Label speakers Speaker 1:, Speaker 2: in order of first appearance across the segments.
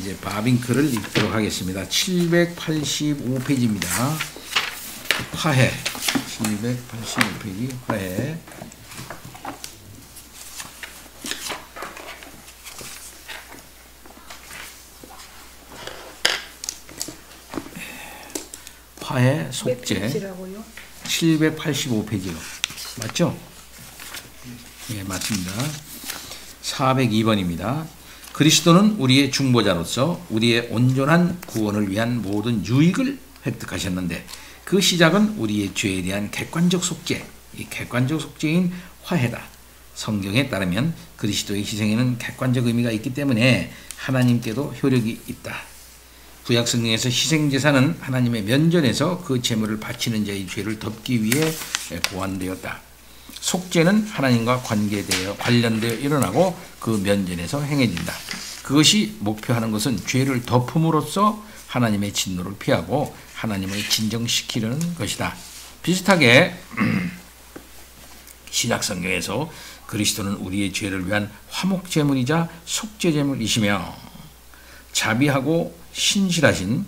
Speaker 1: 이제 바빙크를 읽도록 하겠습니다. 785페이지입니다. 화해. 785페이지 화해. 화해 속죄. 785페이지요. 맞죠? 예, 맞습니다. 402번입니다. 그리스도는 우리의 중보자로서 우리의 온전한 구원을 위한 모든 유익을 획득하셨는데 그 시작은 우리의 죄에 대한 객관적 속죄, 이 객관적 속죄인 화해다. 성경에 따르면 그리스도의 희생에는 객관적 의미가 있기 때문에 하나님께도 효력이 있다. 구약 성경에서 희생제사는 하나님의 면전에서 그 제물을 바치는 자의 죄를 덮기 위해 고안되었다. 속죄는 하나님과 관련되어 일어나고 그 면전에서 행해진다. 그것이 목표하는 것은 죄를 덮음으로써 하나님의 진노를 피하고 하나님을 진정시키려는 것이다. 비슷하게 신약성경에서 그리스도는 우리의 죄를 위한 화목제물이자 속죄제물이시며 자비하고 신실하신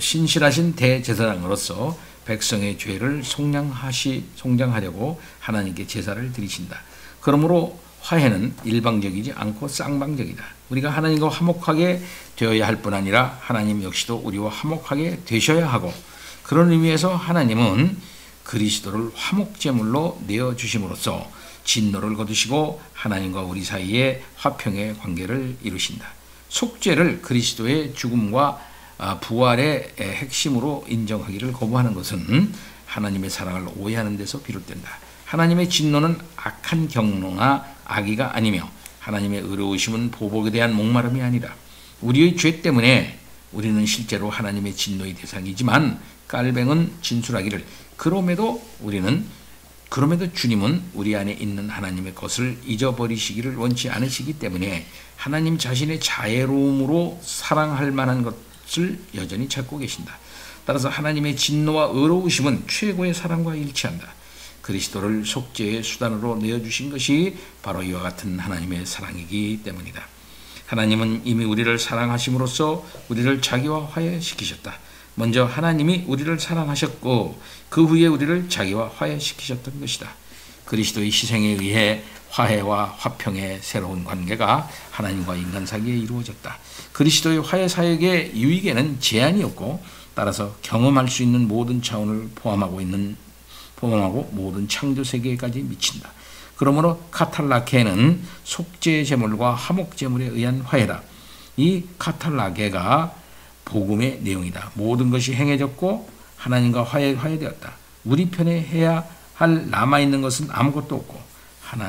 Speaker 1: 신실하신 대제사장으로서 백성의 죄를 송장하려고 하나님께 제사를 드리신다. 그러므로 화해는 일방적이지 않고 쌍방적이다. 우리가 하나님과 화목하게 되어야 할 뿐 아니라 하나님 역시도 우리와 화목하게 되셔야 하고, 그런 의미에서 하나님은 그리스도를 화목제물로 내어주심으로써 진노를 거두시고 하나님과 우리 사이에 화평의 관계를 이루신다. 속죄를 그리스도의 죽음과 부활의 핵심으로 인정하기를 거부하는 것은 하나님의 사랑을 오해하는 데서 비롯된다. 하나님의 진노는 악한 경로나 악의가 아니며 하나님의 의로우심은 보복에 대한 목마름이 아니라 우리의 죄 때문에 우리는 실제로 하나님의 진노의 대상이지만 깔뱅은 진술하기를 그럼에도 주님은 우리 안에 있는 하나님의 것을 잊어버리시기를 원치 않으시기 때문에 하나님 자신의 자애로움으로 사랑할 만한 것을 여전히 찾고 계신다. 따라서 하나님의 진노와 의로우심은 최고의 사랑과 일치한다. 그리스도를 속죄의 수단으로 내어주신 것이 바로 이와 같은 하나님의 사랑이기 때문이다. 하나님은 이미 우리를 사랑하심으로써 우리를 자기와 화해시키셨다. 먼저 하나님이 우리를 사랑하셨고 그 후에 우리를 자기와 화해시키셨던 것이다. 그리스도의 희생에 의해 화해와 화평의 새로운 관계가 하나님과 인간 사이에 이루어졌다. 그리스도의 화해 사역의 유익에는 제한이 없고 따라서 경험할 수 있는 모든 차원을 포함하고 모든 창조 세계까지 미친다. 그러므로 카탈라케는 속죄 제물과 화목 제물에 의한 화해다. 이 카탈라게가 복음의 내용이다. 모든 것이 행해졌고 하나님과 화해되었다. 우리 편에 해야 할 남아있는 것은 아무것도 없고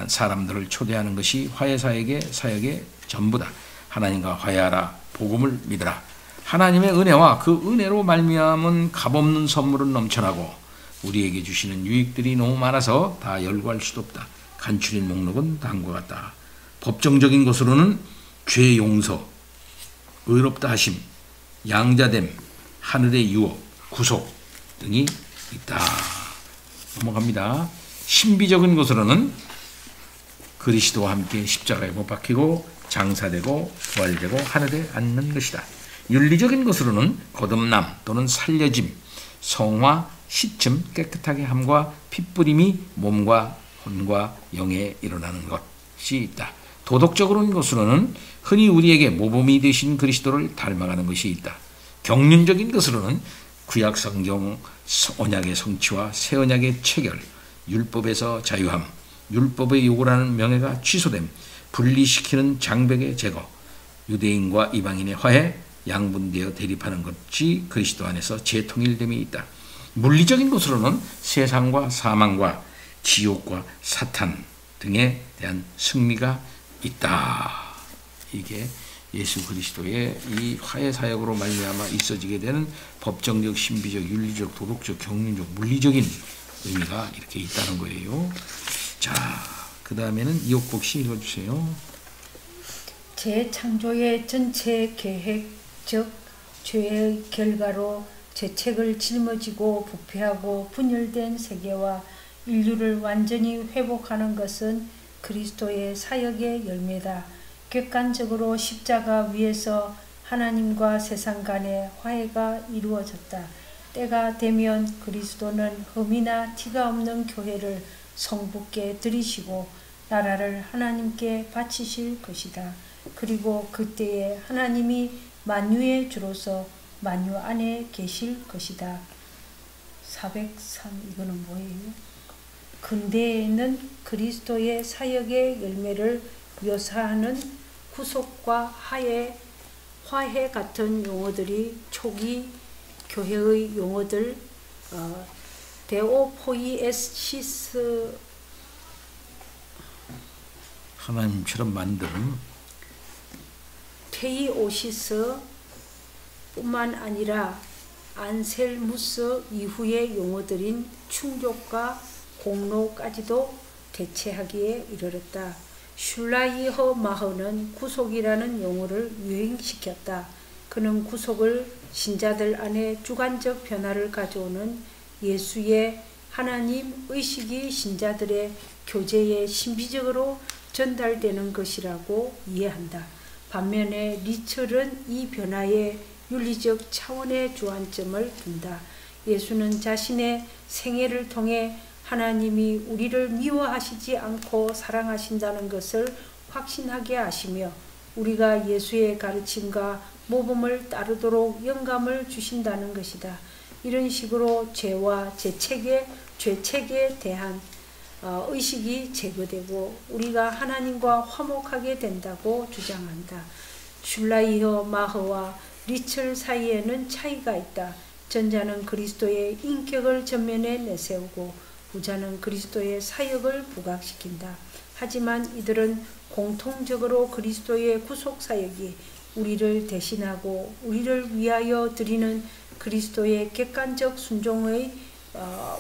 Speaker 1: 사람들을 초대하는 것이 화해 사역의 전부다. 하나님과 화해하라. 복음을 믿으라. 하나님의 은혜와 그 은혜로 말미암은 값없는 선물은 넘쳐나고 우리에게 주시는 유익들이 너무 많아서 다 열거할 수도 없다. 간추린 목록은 다음과 같다. 법정적인 것으로는 죄 용서, 의롭다 하심, 양자됨, 하늘의 유업, 구속 등이 있다. 넘어갑니다. 신비적인 것으로는 그리스도와 함께 십자가에 못 박히고 장사되고 부활되고 하늘에 앉는 것이다. 윤리적인 것으로는 거듭남 또는 살려짐, 성화, 시침, 깨끗하게 함과 핏부림이 몸과 혼과 영에 일어나는 것이 있다. 도덕적인 것으로는 흔히 우리에게 모범이 되신 그리스도를 닮아가는 것이 있다. 경륜적인 것으로는 구약 성경 언약의 성취와 새 언약의 체결, 율법에서 자유함, 율법의 요구라는 명예가 취소됨, 분리시키는 장벽의 제거, 유대인과 이방인의 화해, 양분되어 대립하는 것이 그리스도 안에서 재통일됨이 있다. 물리적인 것으로는 세상과 사망과 지옥과 사탄 등에 대한 승리가 있다. 이게 예수 그리스도의 이 화해 사역으로 말미암아 있어지게 되는 법정적, 신비적, 윤리적, 도덕적, 경륜적, 물리적인 의미가 이렇게 있다는 거예요. 자, 그 다음에는 이옥복 씨 읽어주세요.
Speaker 2: 재창조의 전체 계획, 즉 죄의 결과로 죄책을 짊어지고 부패하고 분열된 세계와 인류를 완전히 회복하는 것은 그리스도의 사역의 열매다. 객관적으로 십자가 위에서 하나님과 세상 간의 화해가 이루어졌다. 때가 되면 그리스도는 흠이나 티가 없는 교회를 성부께 드리시고 나라를 하나님께 바치실 것이다. 그리고 그때에 하나님이 만유의 주로서 만유 안에 계실 것이다. 403 이거는 뭐예요? 근대에는 그리스도의 사역의 열매를 묘사하는 구속과 화해 같은 용어들이 초기 교회의 용어들 데오포이에시스
Speaker 1: 하나님처럼 만드는
Speaker 2: 테이오시스 뿐만 아니라 안셀무스 이후의 용어들인 충족과 공로까지도 대체하기에 이르렀다. 슐라이허 마허는 구속이라는 용어를 유행시켰다. 그는 구속을 신자들 안에 주관적 변화를 가져오는 예수의 하나님 의식이 신자들의 교제에 신비적으로 전달되는 것이라고 이해한다. 반면에 리철은 이 변화에 윤리적 차원의 주안점을 둔다. 예수는 자신의 생애를 통해 하나님이 우리를 미워하시지 않고 사랑하신다는 것을 확신하게 하시며 우리가 예수의 가르침과 모범을 따르도록 영감을 주신다는 것이다. 이런 식으로 죄와 죄책에 대한 의식이 제거되고 우리가 하나님과 화목하게 된다고 주장한다. 슐라이허 마허와 리철 사이에는 차이가 있다. 전자는 그리스도의 인격을 전면에 내세우고 후자는 그리스도의 사역을 부각시킨다. 하지만 이들은 공통적으로 그리스도의 구속 사역이 우리를 대신하고 우리를 위하여 드리는 그리스도의 객관적 순종의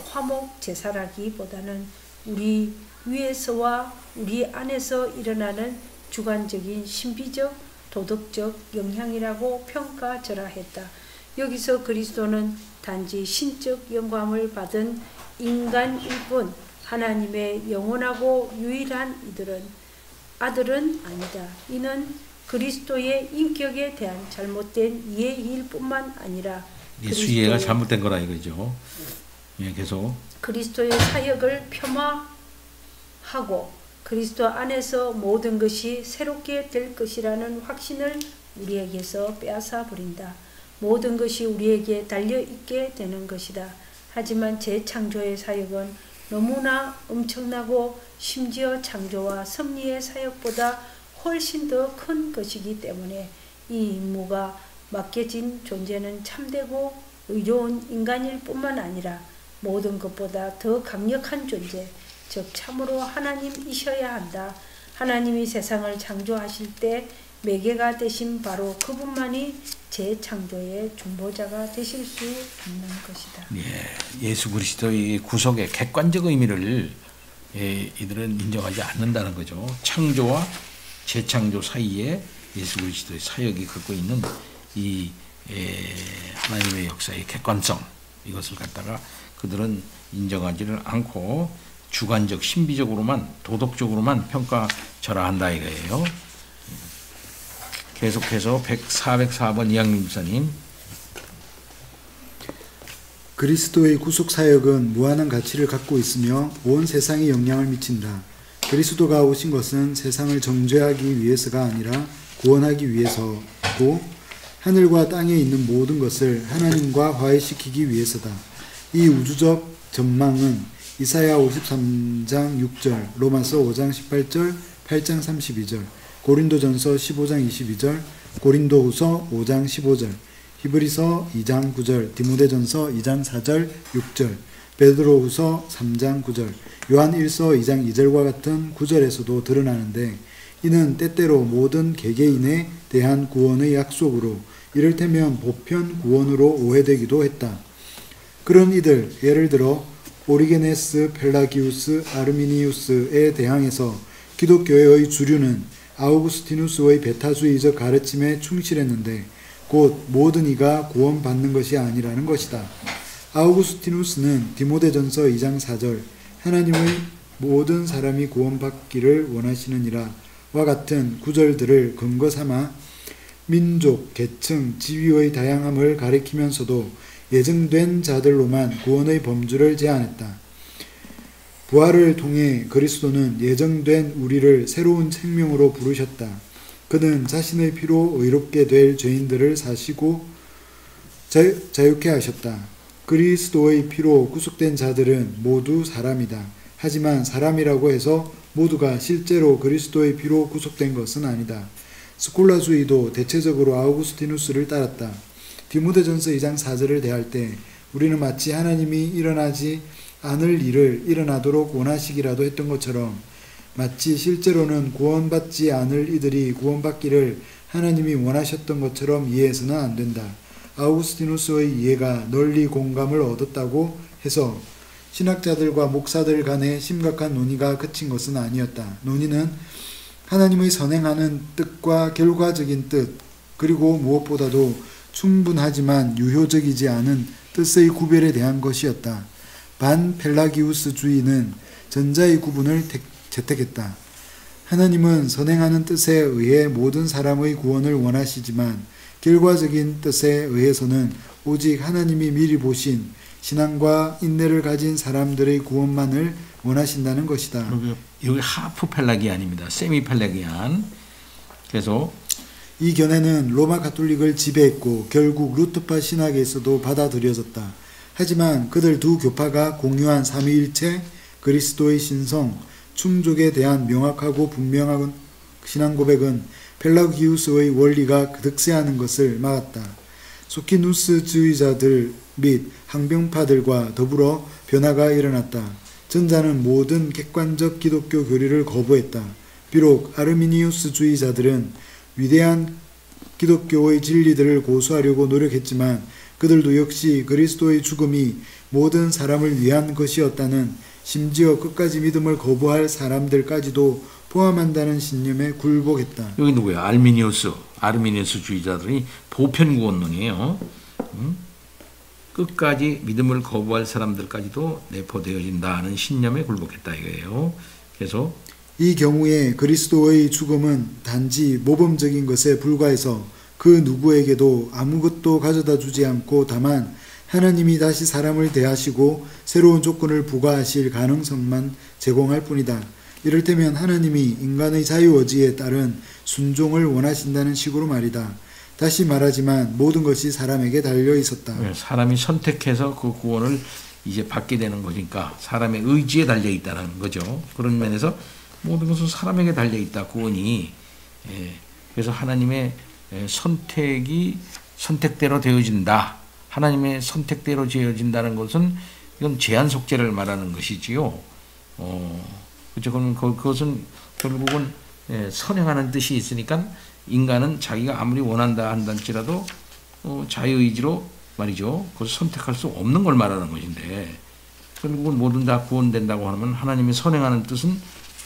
Speaker 2: 화목 제사라기보다는 우리 위에서와 우리 안에서 일어나는 주관적인 신비적 도덕적 영향이라고 평가절하했다. 여기서 그리스도는 단지 신적 영광을 받은 인간일 뿐 하나님의 영원하고 유일한 아들은 아니다. 이는 그리스도의 인격에 대한 잘못된 이해일 뿐만 아니라
Speaker 1: 예수 이해가 잘못된 거라 이거죠. 예, 계속
Speaker 2: 그리스도의 사역을 폄하하고 그리스도 안에서 모든 것이 새롭게 될 것이라는 확신을 우리에게서 빼앗아 버린다. 모든 것이 우리에게 달려있게 되는 것이다. 하지만 재창조의 사역은 너무나 엄청나고 심지어 창조와 섭리의 사역보다 훨씬 더 큰 것이기 때문에 이 임무가 맡겨진 존재는 참되고 의로운 인간일 뿐만 아니라 모든 것보다 더 강력한 존재, 즉 참으로 하나님이셔야 한다. 하나님이 세상을 창조하실 때 매개가 되신 바로 그분만이 재창조의 중보자가 되실 수 있는 것이다.
Speaker 1: 예, 예수 그리스도의 구속의 객관적 의미를 이들은 인정하지 않는다는 거죠. 창조와 재창조 사이에 예수 그리스도의 사역이 갖고 있는 이 하나님의 역사의 객관성, 이것을 갖다가 그들은 인정하지를 않고 주관적 신비적으로만 도덕적으로만 평가절하한다 이거예요. 계속해서 404번 이양림 목사님.
Speaker 3: 그리스도의 구속 사역은 무한한 가치를 갖고 있으며 온 세상에 영향을 미친다. 그리스도가 오신 것은 세상을 정죄하기 위해서가 아니라 구원하기 위해서고 하늘과 땅에 있는 모든 것을 하나님과 화해시키기 위해서다. 이 우주적 전망은 이사야 53장 6절, 로마서 5장 18절, 8장 32절, 고린도전서 15장 22절, 고린도후서 5장 15절, 히브리서 2장 9절, 디모데전서 2장 4절 6절, 베드로후서 3장 9절, 요한 1서 2장 2절과 같은 구절에서도 드러나는데 이는 때때로 모든 개개인에 대한 구원의 약속으로 이를테면 보편 구원으로 오해되기도 했다. 그런 이들, 예를 들어 오리게네스, 펠라기우스, 아르미니우스에 대항해서 기독교의 주류는 아우구스티누스의 배타주의적 가르침에 충실했는데 곧 모든 이가 구원받는 것이 아니라는 것이다. 아우구스티누스는 디모데전서 2장 4절 모든 사람이 구원받기를 원하시느니라 와 같은 구절들을 근거 삼아 민족, 계층, 지위의 다양함을 가리키면서도 예정된 자들로만 구원의 범주를 제한했다. 부활을 통해 그리스도는 예정된 우리를 새로운 생명으로 부르셨다. 그는 자신의 피로 의롭게 될 죄인들을 사시고 자유케 하셨다. 그리스도의 피로 구속된 자들은 모두 사람이다. 하지만 사람이라고 해서 모두가 실제로 그리스도의 피로 구속된 것은 아니다. 스콜라주의도 대체적으로 아우구스티누스를 따랐다. 디모데전서 2장 4절을 대할 때 우리는 마치 하나님이 일어나지 않을 일을 일어나도록 원하시기라도 했던 것처럼 마치 실제로는 구원받지 않을 이들이 구원받기를 하나님이 원하셨던 것처럼 이해해서는 안 된다. 아우구스티누스의 이해가 널리 공감을 얻었다고 해서 신학자들과 목사들 간의 심각한 논의가 그친 것은 아니었다. 논의는 하나님의 선행하는 뜻과 결과적인 뜻, 그리고 무엇보다도 충분하지만 유효적이지 않은 뜻의 구별에 대한 것이었다. 반펠라기우스주의는 전자의 구분을 채택했다. 하나님은 선행하는 뜻에 의해 모든 사람의 구원을 원하시지만 결과적인 뜻에 의해서는 오직 하나님이 미리 보신 신앙과 인내를 가진 사람들의 구원만을 원하신다는 것이다.
Speaker 1: 여기 하프 펠라기안입니다. 세미 펠라기안. 그래서
Speaker 3: 이 견해는 로마 가톨릭을 지배했고 결국 루터파 신학에서도 받아들여졌다. 하지만 그들 두 교파가 공유한 삼위일체, 그리스도의 신성, 충족에 대한 명확하고 분명한 신앙 고백은 펠라기우스의 원리가 득세하는 것을 막았다. 소키누스주의자들 및 항병파들과 더불어 변화가 일어났다. 전자는 모든 객관적 기독교 교리를 거부했다. 비록 아르미니우스주의자들은 위대한 기독교의 진리들을 고수하려고 노력했지만 그들도 역시 그리스도의 죽음이 모든 사람을 위한 것이었다는, 심지어 끝까지 믿음을 거부할 사람들까지도 포함한다는 신념에 굴복했다.
Speaker 1: 여기 누구야? 아르미니우스주의자들이 보편구원론이에요. 끝까지 믿음을 거부할 사람들까지도 내포되어진다는 신념에 굴복했다 이거예요. 그래서
Speaker 3: 이 경우에 그리스도의 죽음은 단지 모범적인 것에 불과해서 그 누구에게도 아무것도 가져다 주지 않고 다만 하나님이 다시 사람을 대하시고 새로운 조건을 부과하실 가능성만 제공할 뿐이다. 이를테면 하나님이 인간의 자유의지에 따른 순종을 원하신다는 식으로 말이다. 다시 말하지만 모든 것이 사람에게 달려 있었다.
Speaker 1: 사람이 선택해서 그 구원을 이제 받게 되는 거니까 사람의 의지에 달려 있다는 거죠. 그런 면에서 모든 것은 사람에게 달려 있다. 구원이. 그래서 하나님의 선택이 선택대로 되어진다. 하나님의 선택대로 되어진다는 것은 이건 제한 속죄를 말하는 것이지요. 그렇죠. 그러면 그것은 결국은 선행하는 뜻이 있으니까 인간은 자기가 아무리 원한다 한다할지라도 자유의지로 말이죠. 그것을 선택할 수 없는 걸 말하는 것인데 결국은 뭐든 다 구원된다고 하면 하나님이 선행하는 뜻은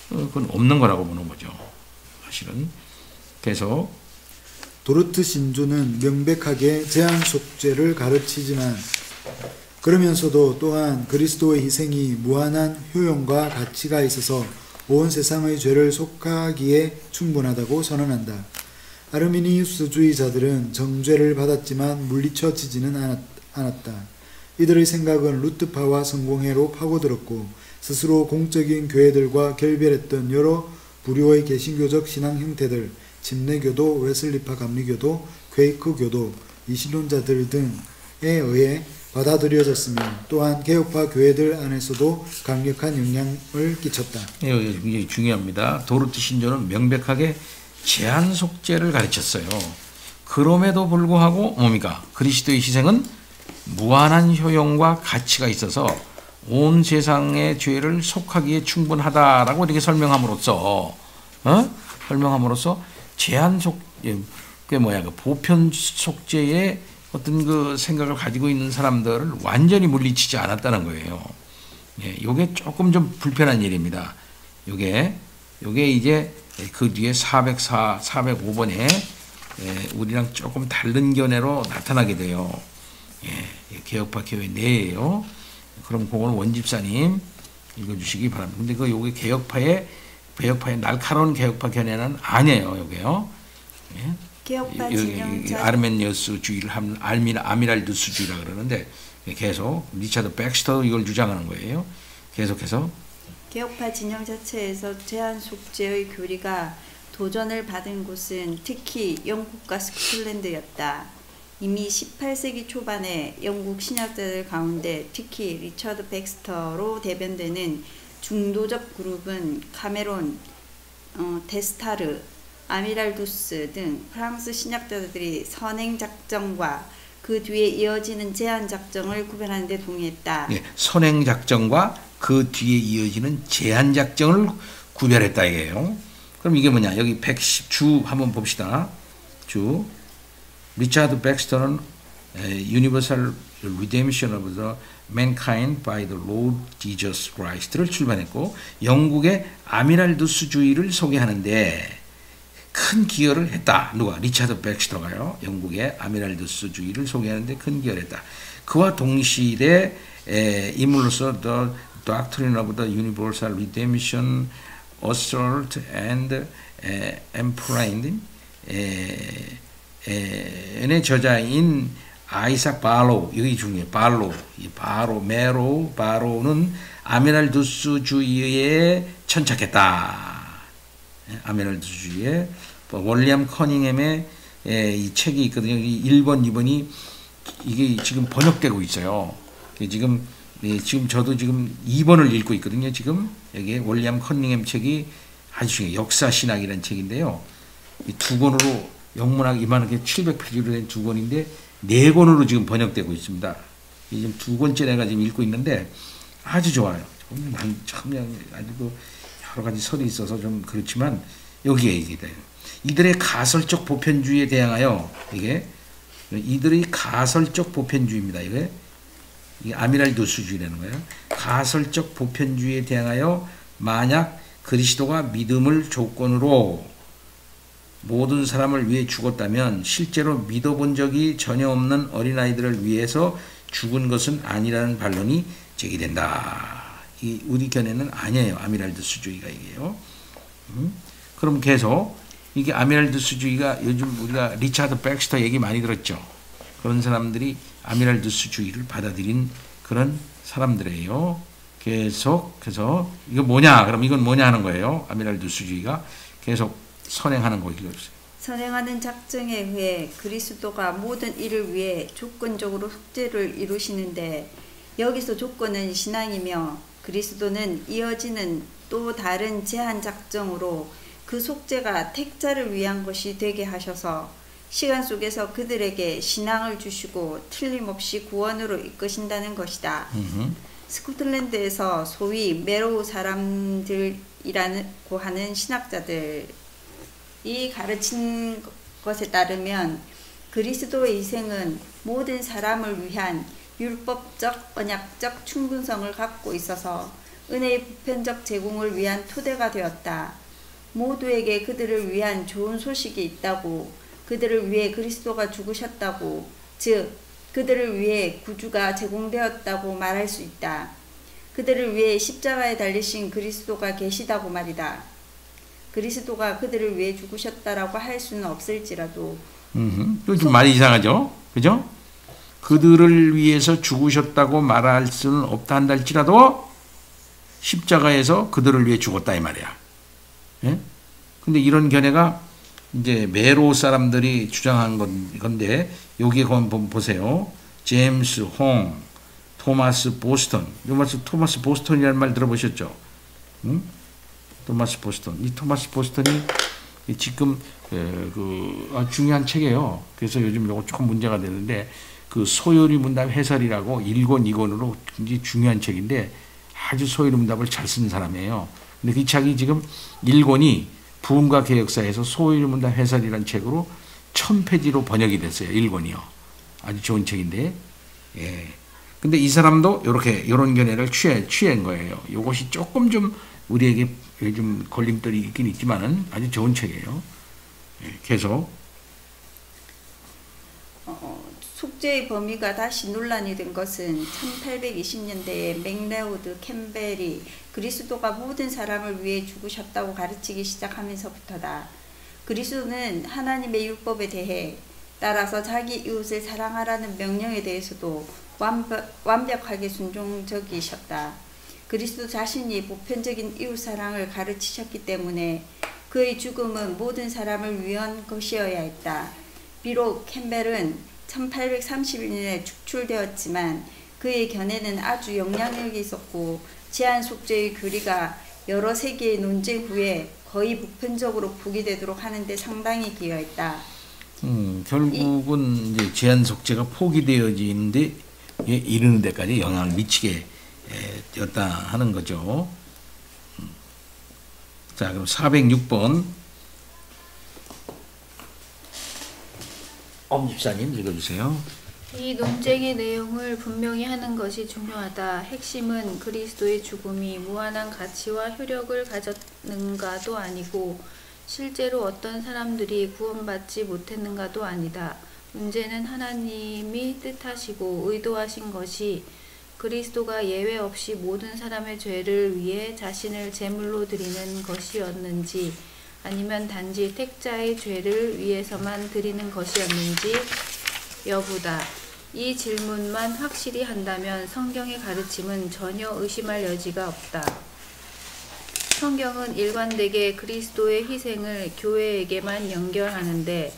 Speaker 1: 그건 없는 거라고 보는 거죠. 사실은. 그래서
Speaker 3: 도르트 신조는 명백하게 제한 속죄를 가르치지만 그러면서도 또한 그리스도의 희생이 무한한 효용과 가치가 있어서 온 세상의 죄를 속하기에 충분하다고 선언한다. 아르미니우스주의자들은 정죄를 받았지만 물리쳐지지는 않았다. 이들의 생각은 루트파와 성공회로 파고들었고 스스로 공적인 교회들과 결별했던 여러 부류의 개신교적 신앙 형태들, 침례교도, 웨슬리파 감리교도, 퀘이크교도, 이신론자들 등에 의해 받아들여졌으며 또한 개혁파 교회들 안에서도 강력한 영향을 끼쳤다.
Speaker 1: 이게 중요합니다. 도르트 신조는 명백하게 제한 속죄를 가르쳤어요. 그럼에도 불구하고 뭡니까? 그리스도의 희생은 무한한 효용과 가치가 있어서 온 세상의 죄를 속하기에 충분하다라고 이렇게 설명함으로써 제한 속죄, 그 보편 속죄의 어떤 그 생각을 가지고 있는 사람들을 완전히 물리치지 않았다는 거예요. 요게 조금 좀 불편한 일입니다. 요게 이제 그 뒤에 405번에 우리랑 조금 다른 견해로 나타나게 돼요. 개혁파 교회 내에요. 그럼 그건 원집사님 읽어주시기 바랍니다. 근데 그 요게 개혁파의 날카로운 개혁파 견해는 아니에요. 요게요. 예?
Speaker 2: 개혁파 진영
Speaker 1: 아르메니어스주의를 하면 아미랄두스주의라 그러는데 계속 리차드 백스터 이걸 주장하는 거예요. 계속해서
Speaker 4: 개혁파 진영 자체에서 제한 속죄의 교리가 도전을 받은 곳은 특히 영국과 스코틀랜드였다. 이미 18세기 초반에 영국 신학자들 가운데 특히 리처드 백스터로 대변되는 중도적 그룹은 카메론, 데스타르, 아미랄두스 등 프랑스 신학자들이 선행작정과 그 뒤에 이어지는 제한작정을 구별하는 데 동의했다.
Speaker 1: 네, 선행작정과 그 뒤에 이어지는 제한작정을 구별했다 이게요. 그럼 이게 뭐냐? 여기 110주 한번 봅시다. 주 리차드 백스터는 Universal Redemption of the Mankind by the Lord Jesus Christ를 출판했고 영국의 아미랄두스주의를 소개하는데 큰 기여를 했다. 누가? 리차드 백스터가요. 영국의 아미랄두스주의를 소개하는데 큰 기여를 했다. 그와 동시대 인물로서 The Doctrine of the Universal Redemption Assault and Emplained 의 저자인 아이삭 바로, 여기 중요해요. 바로는 아미랄두스주의에 천착했다. 아미랄두스주의에 월리엄 커닝햄의 이 책이 있거든요. 1번, 2번이 이게 지금 번역되고 있어요. 지금 저도 지금 2번을 읽고 있거든요. 지금 여기에 월리엄 커닝햄 책이 아주 중요해요. 역사신학이라는 책인데요. 이 두 권으로 영문학 이만하게 700페이지로 된 두 권인데 4권으로 지금 번역되고 있습니다. 지금 2권째 내가 지금 읽고 있는데 아주 좋아요. 난 참 아주 여러 가지 설이 있어서 좀 그렇지만 여기에 이게 돼요. 이들의 가설적 보편주의에 대항하여 이들의 가설적 보편주의입니다. 이게 아미랄두스주의라는 거예요. 가설적 보편주의에 대항하여 만약 그리스도가 믿음을 조건으로 모든 사람을 위해 죽었다면 실제로 믿어본 적이 전혀 없는 어린아이들을 위해서 죽은 것은 아니라는 반론이 제기된다. 이 우리 견해는 아니에요. 아미랄두스주의가 이게요. 그럼 계속 이게 아미랄두스주의가 요즘 우리가 리차드 백스터 얘기 많이 들었죠. 그런 사람들이 아미랄두스주의를 받아들인 그런 사람들이에요. 계속해서 이거 뭐냐? 그럼 이건 뭐냐 하는 거예요. 아미랄두스주의가 계속 선행하는 거 읽어주세요.
Speaker 4: 선행하는 작정에 의해 그리스도가 모든 일을 위해 조건적으로 속죄를 이루시는데 여기서 조건은 신앙이며 그리스도는 이어지는 또 다른 제한 작정으로 그 속죄가 택자를 위한 것이 되게 하셔서 시간 속에서 그들에게 신앙을 주시고 틀림없이 구원으로 이끄신다는 것이다. 스코틀랜드에서 소위 메로우 사람들이라고 하는 신학자들이 가르친 것에 따르면 그리스도의 희생은 모든 사람을 위한 율법적, 언약적 충분성을 갖고 있어서 은혜의 보편적 제공을 위한 토대가 되었다. 모두에게 그들을 위한 좋은 소식이 있다고, 그들을 위해 그리스도가 죽으셨다고, 즉 그들을 위해 구주가 제공되었다고 말할 수 있다. 그들을 위해 십자가에 달리신 그리스도가 계시다고 말이다. 그리스도가 그들을 위해 죽으셨다라고 할 수는 없을지라도
Speaker 1: 좀 말이 이상하죠? 그죠? 그들을 위해서 죽으셨다고 말할 수는 없다 한달지라도 십자가에서 그들을 위해 죽었다 이 말이야. 예? 근데 이런 견해가 이제 메로 사람들이 주장한 건데 여기에 한번 보세요. 제임스 홍, 토마스 보스턴. 토마스 보스턴이라는 말 들어보셨죠? 응? 토마스 보스턴. 이 토마스 보스턴이 지금 중요한 책이에요. 그래서 요즘 이거 조금 문제가 되는데 그 소요리 문답 해설이라고 1권, 2권으로 굉장히 중요한 책인데 아주 소요리 문답을 잘 쓰는 사람이에요. 근데 그 책이 지금 1권이 부흥과 개혁사에서 소요리 문답 해설이라는 책으로 1000페이지로 번역이 됐어요. 1권이요. 아주 좋은 책인데. 예. 근데 이 사람도 이런 견해를 취한 거예요. 이것이 조금 좀 우리에게 좀 걸림돌이 있긴 있지만은 아주 좋은 책이에요. 예. 계속.
Speaker 4: 속죄의 범위가 다시 논란이 된 것은 1820년대에 맥레오드 캠벨이 그리스도가 모든 사람을 위해 죽으셨다고 가르치기 시작하면서부터다. 그리스도는 하나님의 율법에 대해, 따라서 자기 이웃을 사랑하라는 명령에 대해서도 완벽하게 순종적이셨다. 그리스도 자신이 보편적인 이웃 사랑을 가르치셨기 때문에 그의 죽음은 모든 사람을 위한 것이어야 했다. 비록 캠벨은 1831년에 축출되었지만 그의 견해는 아주 영향력이 있었고 제한 속죄의 교리가 여러 세기의 논쟁 후에 거의 보편적으로 포기되도록 하는데 상당히 기여했다.
Speaker 1: 결국은 이제 제한 속죄가 포기되어지는데 이르는 데까지 영향을 미치게 되었다 하는 거죠. 자, 그럼 406번 엄집사님 읽어주세요.
Speaker 5: 이 논쟁의 내용을 분명히 하는 것이 중요하다. 핵심은 그리스도의 죽음이 무한한 가치와 효력을 가졌는가도 아니고 실제로 어떤 사람들이 구원받지 못했는가도 아니다. 문제는 하나님이 뜻하시고 의도하신 것이 그리스도가 예외 없이 모든 사람의 죄를 위해 자신을 제물로 드리는 것이었는지 아니면 단지 택자의 죄를 위해서만 드리는 것이었는지 여부다. 이 질문만 확실히 한다면 성경의 가르침은 전혀 의심할 여지가 없다. 성경은 일관되게 그리스도의 희생을 교회에게만 연결하는데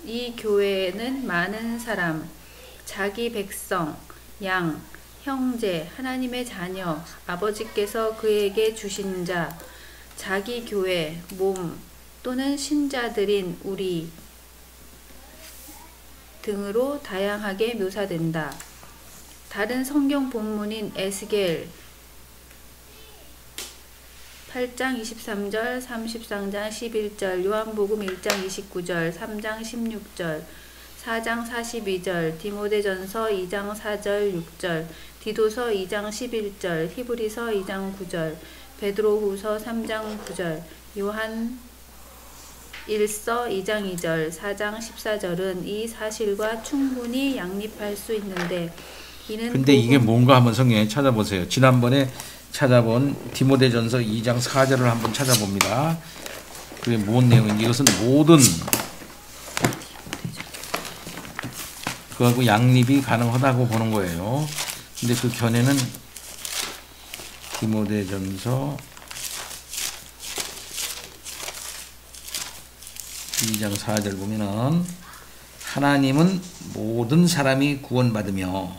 Speaker 5: 이 교회는 많은 사람, 자기 백성, 양, 형제, 하나님의 자녀, 아버지께서 그에게 주신 자, 자기 교회, 몸 또는 신자들인 우리 등으로 다양하게 묘사된다. 다른 성경 본문인 에스겔 8장 23절, 33장 11절, 요한복음 1장 29절, 3장 16절, 4장 42절, 디모데전서 2장 4절 6절, 디도서 2장 11절, 히브리서 2장 9절, 베드로후서 3장 9절, 요한 1서 2장 2절, 4장 14절은 이 사실과 충분히 양립할 수 있는데 이는
Speaker 1: 근데 이게 뭔가 한번 성경에 찾아보세요. 지난번에 찾아본 디모데전서 2장 4절을 한번 찾아봅니다. 그게 뭔 내용인지 이것은 모든 그하고 양립이 가능하다고 보는 거예요. 근데 그 견해는 디모데전서 2장 4절 보면은 하나님은 모든 사람이 구원받으며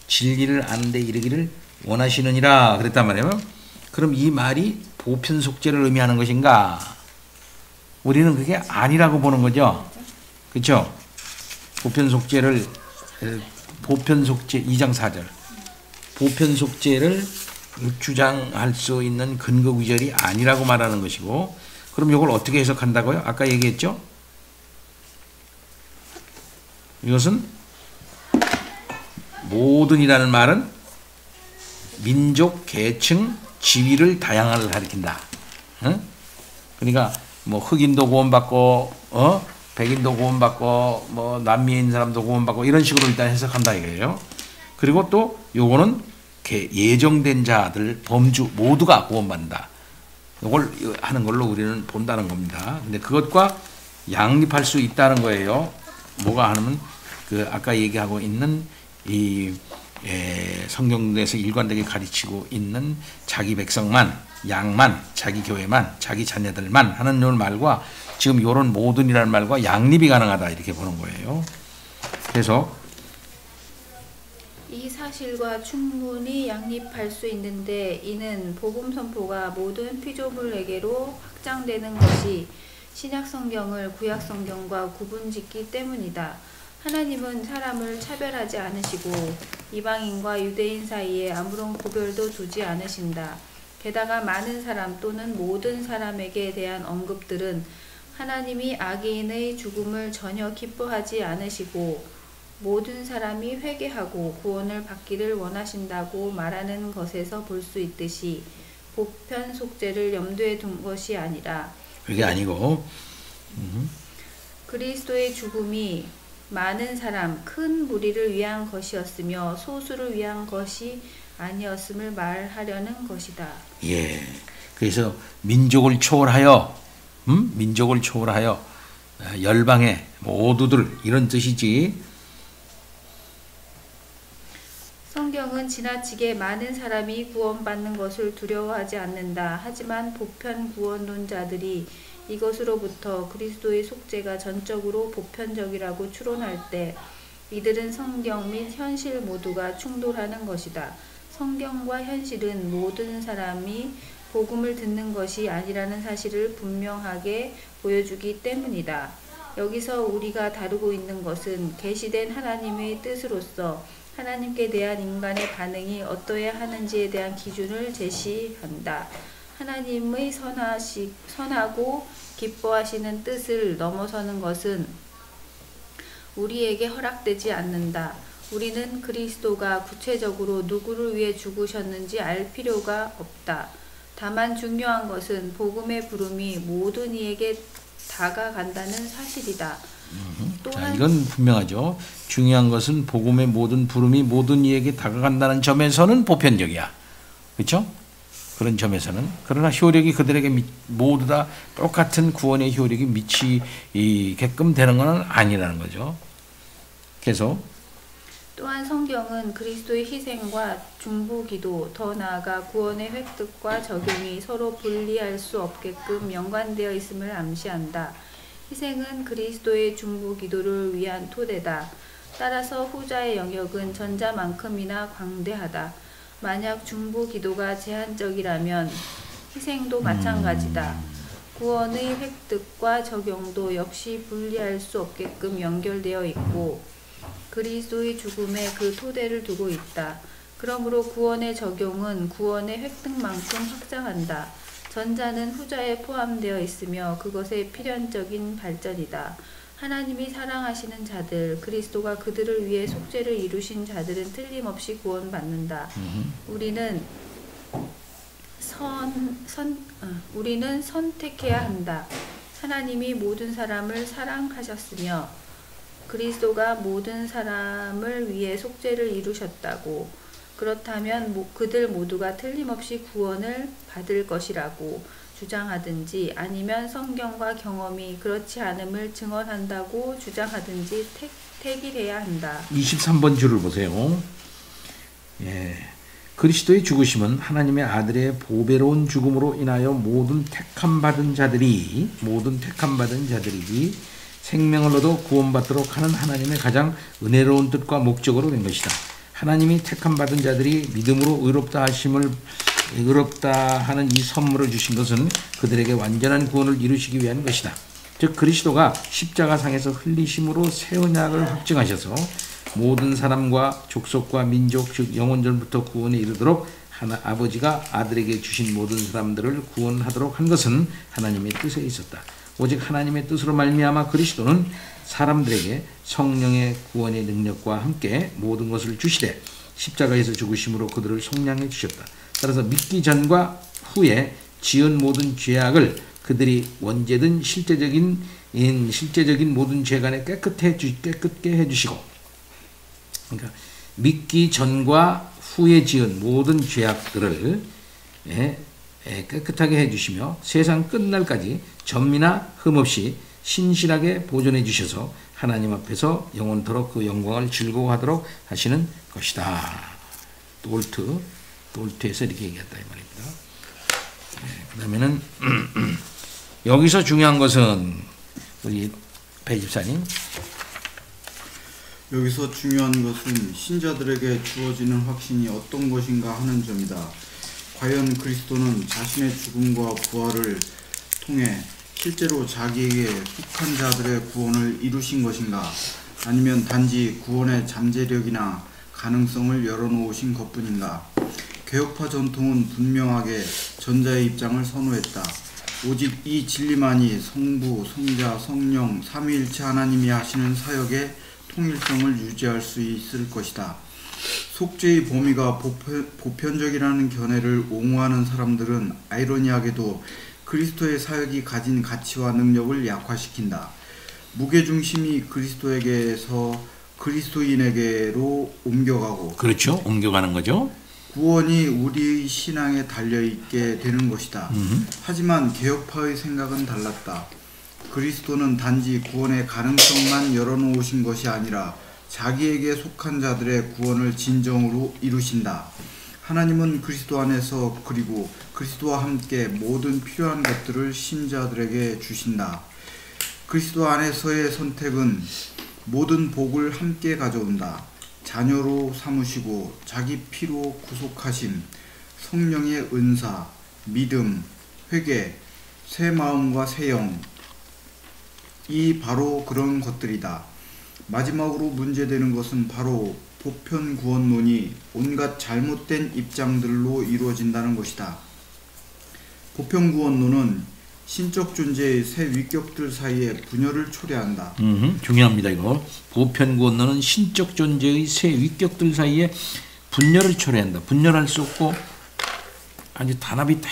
Speaker 1: 진리를 아는 데 이르기를 원하시느니라 그랬단 말이에요. 그럼 이 말이 보편 속죄를 의미하는 것인가? 우리는 그게 아니라고 보는 거죠. 그렇죠? 보편 속죄 2장 4절. 보편 속죄를 주장할 수 있는 근거 구절이 아니라고 말하는 것이고, 그럼 이걸 어떻게 해석한다고요? 아까 얘기했죠? 이것은 모든이라는 말은 민족, 계층, 지위를 다양하게 가리킨다. 응? 그러니까 뭐 흑인도 구원받고, 백인도 구원받고, 뭐 남미인 사람도 구원받고 이런 식으로 일단 해석한다 이거예요. 그리고 또 요거는 예정된 자들, 범주 모두가 구원받는다. 이걸 하는 걸로 우리는 본다는 겁니다. 근데 그것과 양립할 수 있다는 거예요. 뭐가 하면 그 아까 얘기하고 있는 이 성경에서 일관되게 가르치고 있는 자기 백성만, 양만, 자기 교회만, 자기 자녀들만 하는 요 말과 지금 요런 모든이라는 말과 양립이 가능하다 이렇게 보는 거예요. 그래서
Speaker 5: 이 사실과 충분히 양립할 수 있는데 이는 복음 선포가 모든 피조물에게로 확장되는 것이 신약 성경을 구약 성경과 구분짓기 때문이다. 하나님은 사람을 차별하지 않으시고 이방인과 유대인 사이에 아무런 구별도 두지 않으신다. 게다가 많은 사람 또는 모든 사람에게 대한 언급들은 하나님이 악인의 죽음을 전혀 기뻐하지 않으시고 모든 사람이 회개하고 구원을 받기를 원하신다고 말하는 것에서 볼 수 있듯이 보편 속죄를 염두에 둔 것이 아니라
Speaker 1: 그게 아니고
Speaker 5: 그리스도의 죽음이 많은 사람, 큰 무리를 위한 것이었으며 소수를 위한 것이 아니었음을 말하려는 것이다.
Speaker 1: 예. 그래서 민족을 초월하여, 민족을 초월하여 열방의 모두들 이런 뜻이지.
Speaker 5: 성경은 지나치게 많은 사람이 구원받는 것을 두려워하지 않는다. 하지만 보편 구원론자들이 이것으로부터 그리스도의 속죄가 전적으로 보편적이라고 추론할 때 이들은 성경 및 현실 모두가 충돌하는 것이다. 성경과 현실은 모든 사람이 복음을 듣는 것이 아니라는 사실을 분명하게 보여주기 때문이다. 여기서 우리가 다루고 있는 것은 계시된 하나님의 뜻으로서 하나님께 대한 인간의 반응이 어떠해야 하는지에 대한 기준을 제시한다. 하나님의 선하고 기뻐하시는 뜻을 넘어서는 것은 우리에게 허락되지 않는다. 우리는 그리스도가 구체적으로 누구를 위해 죽으셨는지 알 필요가 없다. 다만 중요한 것은 복음의 부름이 모든 이에게 다가간다는 사실이다.
Speaker 1: 자, 이건 분명하죠. 중요한 것은 복음의 모든 부름이 모든 이에게 다가간다는 점에서는 보편적이야. 그렇죠? 그런 점에서는. 그러나 효력이 그들에게 모두 다 똑같은 구원의 효력이 미치게끔 되는 것은 아니라는 거죠. 계속.
Speaker 5: 또한 성경은 그리스도의 희생과 중보기도, 더 나아가 구원의 획득과 적용이 서로 분리할 수 없게끔 연관되어 있음을 암시한다. 희생은 그리스도의 중보기도를 위한 토대다. 따라서 후자의 영역은 전자만큼이나 광대하다. 만약 중보기도가 제한적이라면 희생도 마찬가지다. 구원의 획득과 적용도 역시 분리할 수 없게끔 연결되어 있고 그리스도의 죽음에 그 토대를 두고 있다. 그러므로 구원의 적용은 구원의 획득만큼 확장한다. 전자는 후자에 포함되어 있으며 그것의 필연적인 발전이다. 하나님이 사랑하시는 자들, 그리스도가 그들을 위해 속죄를 이루신 자들은 틀림없이 구원받는다. 우리는 선택해야 한다. 하나님이 모든 사람을 사랑하셨으며 그리스도가 모든 사람을 위해 속죄를 이루셨다고. 그렇다면 그들 모두가 틀림없이 구원을 받을 것이라고 주장하든지 아니면 성경과 경험이 그렇지 않음을 증언한다고 주장하든지 택일해야 한다.
Speaker 1: 23번 줄을 보세요. 예. 그리스도의 죽으심은 하나님의 아들의 보배로운 죽음으로 인하여 모든 택함받은 자들이 생명을 얻어 구원받도록 하는 하나님의 가장 은혜로운 뜻과 목적으로 된 것이다. 하나님이 택함받은 자들이 믿음으로 의롭다 하는 이 선물을 주신 것은 그들에게 완전한 구원을 이루시기 위한 것이다. 즉 그리스도가 십자가상에서 흘리심으로 새 언약을 확증하셔서 모든 사람과 족속과 민족 즉 영원전부터 구원에 이르도록 아버지가 아들에게 주신 모든 사람들을 구원하도록 한 것은 하나님의 뜻에 있었다. 오직 하나님의 뜻으로 말미암아 그리스도는 사람들에게 성령의 구원의 능력과 함께 모든 것을 주시되 십자가에서 죽으심으로 그들을 속량해 주셨다. 따라서 믿기 전과 후에 지은 모든 죄악을 그들이 언제든 실제적인 모든 죄간에 깨끗게 해주시고, 그러니까 믿기 전과 후에 지은 모든 죄악들을 깨끗하게 해주시며 세상 끝날까지 점이나 흠없이 신실하게 보존해 주셔서 하나님 앞에서 영원토록 그 영광을 즐거워하도록 하시는 것이다. 돌트에서 이렇게 얘기했다 이 말입니다. 그 다음에는 여기서 중요한 것은 우리 배 집사님.
Speaker 6: 여기서 중요한 것은 신자들에게 주어지는 확신이 어떤 것인가 하는 점이다. 과연 그리스도는 자신의 죽음과 부활을 통해 실제로 자기에게 속한 자들의 구원을 이루신 것인가? 아니면 단지 구원의 잠재력이나 가능성을 열어놓으신 것뿐인가? 개혁파 전통은 분명하게 전자의 입장을 선호했다. 오직 이 진리만이 성부, 성자, 성령, 삼위일체 하나님이 하시는 사역의 통일성을 유지할 수 있을 것이다. 속죄의 범위가 보편적이라는 견해를 옹호하는 사람들은 아이러니하게도 그리스도의 사역이 가진 가치와 능력을 약화시킨다. 무게중심이 그리스도에게서 그리스도인에게로 옮겨가고
Speaker 1: 그렇죠. 옮겨가는 거죠.
Speaker 6: 구원이 우리의 신앙에 달려있게 되는 것이다. 하지만 개혁파의 생각은 달랐다. 그리스도는 단지 구원의 가능성만 열어놓으신 것이 아니라 자기에게 속한 자들의 구원을 진정으로 이루신다. 하나님은 그리스도 안에서 그리고 그리스도와 함께 모든 필요한 것들을 신자들에게 주신다. 그리스도 안에서의 선택은 모든 복을 함께 가져온다. 자녀로 삼으시고 자기 피로 구속하심, 성령의 은사, 믿음, 회개, 새 마음과 새 영, 이 바로 그런 것들이다. 마지막으로 문제되는 것은 바로 보편 구원론이 온갖 잘못된 입장들로 이루어진다는 것이다. 보편 구원론은 신적 존재의 새 위격들 사이에 분열을 초래한다.
Speaker 1: 중요합니다. 이거 보편 구원론은 신적 존재의 새 위격들 사이에 분열을 초래한다. 분열할 수 없고 아주 단합이 딱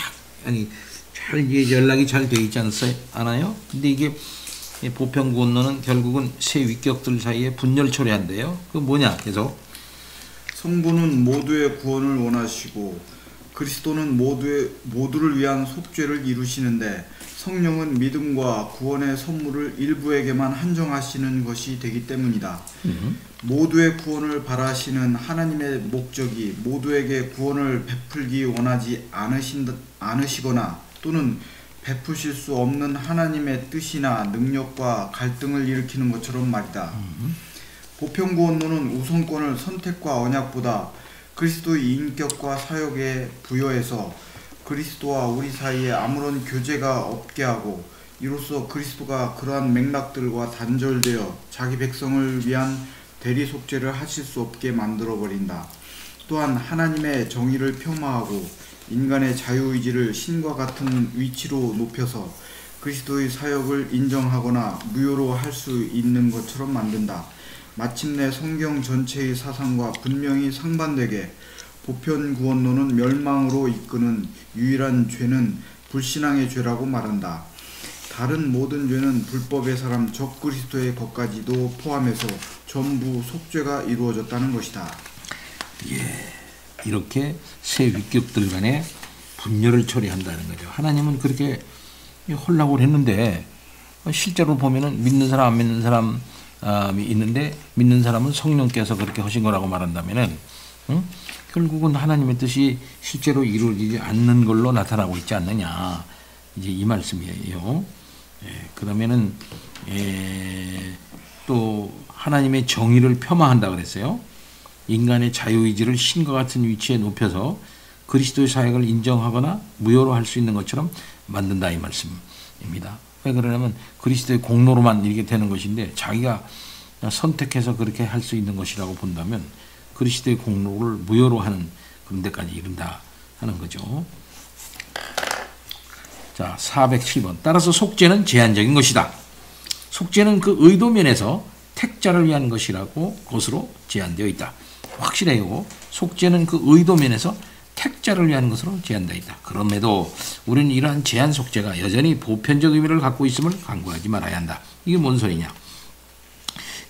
Speaker 1: 잘 연락이 잘 되어 있지 않아요? 근데 이게 보편 구원론은 결국은 새 위격들 사이에 분열 초래한대요. 그 뭐냐? 계속
Speaker 6: 성부는 모두의 구원을 원하시고 그리스도는 모두를 위한 속죄를 이루시는데 성령은 믿음과 구원의 선물을 일부에게만 한정하시는 것이 되기 때문이다. 모두의 구원을 바라시는 하나님의 목적이 모두에게 구원을 베풀기 원하지 않으시거나 또는 베푸실 수 없는 하나님의 뜻이나 능력과 갈등을 일으키는 것처럼 말이다. 보편구원론은 우선권을 선택과 언약보다 그리스도의 인격과 사역에 부여해서 그리스도와 우리 사이에 아무런 교제가 없게 하고 이로써 그리스도가 그러한 맥락들과 단절되어 자기 백성을 위한 대리속죄를 하실 수 없게 만들어버린다. 또한 하나님의 정의를 폄하하고 인간의 자유의지를 신과 같은 위치로 높여서 그리스도의 사역을 인정하거나 무효로 할 수 있는 것처럼 만든다. 마침내 성경 전체의 사상과 분명히 상반되게 보편구원론은 멸망으로 이끄는 유일한 죄는 불신앙의 죄라고 말한다. 다른 모든 죄는 불법의 사람 적그리스도의 것까지도 포함해서 전부 속죄가 이루어졌다는 것이다.
Speaker 1: 이렇게 새 위격들 간에 분열을 초래한다는 거죠. 하나님은 그렇게 헐락을 했는데 실제로 보면은 믿는 사람 안 믿는 사람이 있는데 믿는 사람은 성령께서 그렇게 하신 거라고 말한다면은 결국은 하나님의 뜻이 실제로 이루어지지 않는 걸로 나타나고 있지 않느냐, 이제 이 말씀이에요. 그러면은 또 하나님의 정의를 폄하한다 그랬어요. 인간의 자유의지를 신과 같은 위치에 높여서 그리스도의 사역을 인정하거나 무효로 할 수 있는 것처럼 만든다, 이 말씀입니다. 왜 그러냐면 그리스도의 공로로만 이렇게 되는 것인데 자기가 선택해서 그렇게 할 수 있는 것이라고 본다면 그리스도의 공로를 무효로 하는 그런 데까지 이른다 하는 거죠. 자, 407번. 따라서 속죄는 제한적인 것이다. 속죄는 그 의도면에서 택자를 위한 것으로 제한되어 있다. 확실해요. 속죄는 그 의도면에서 택자를 위한 것으로 제한되어 있다. 그럼에도 우리는 이러한 제한 속죄가 여전히 보편적 의미를 갖고 있음을 간과하지 말아야 한다. 이게 뭔 소리냐?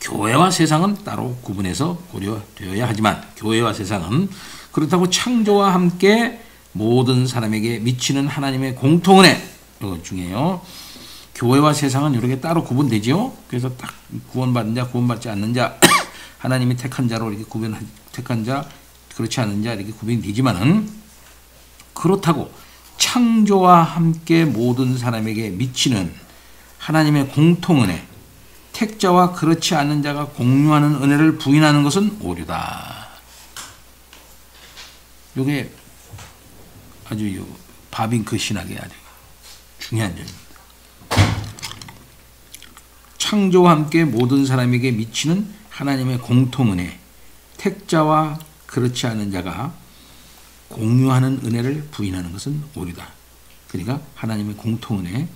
Speaker 1: 교회와 세상은 따로 구분해서 고려되어야 하지만 교회와 세상은 그렇다고 창조와 함께 모든 사람에게 미치는 하나님의 공통은혜, 이거 중요해요. 교회와 세상은 이렇게 따로 구분되죠. 그래서 딱 구원받는 자, 구원받지 않는 자, 하나님이 택한 자로 이렇게 택한 자, 그렇지 않은 자 이렇게 구분이 되지만은 그렇다고 창조와 함께 모든 사람에게 미치는 하나님의 공통은혜, 택자와 그렇지 않은 자가 공유하는 은혜를 부인하는 것은 오류다. 이게 아주 바빙크 신학의 아주 중요한 점입니다. 창조와 함께 모든 사람에게 미치는 하나님의 공통은혜, 택자와 그렇지 않은 자가 공유하는 은혜를 부인하는 것은 오류다. 그러니까 하나님의 공통은혜,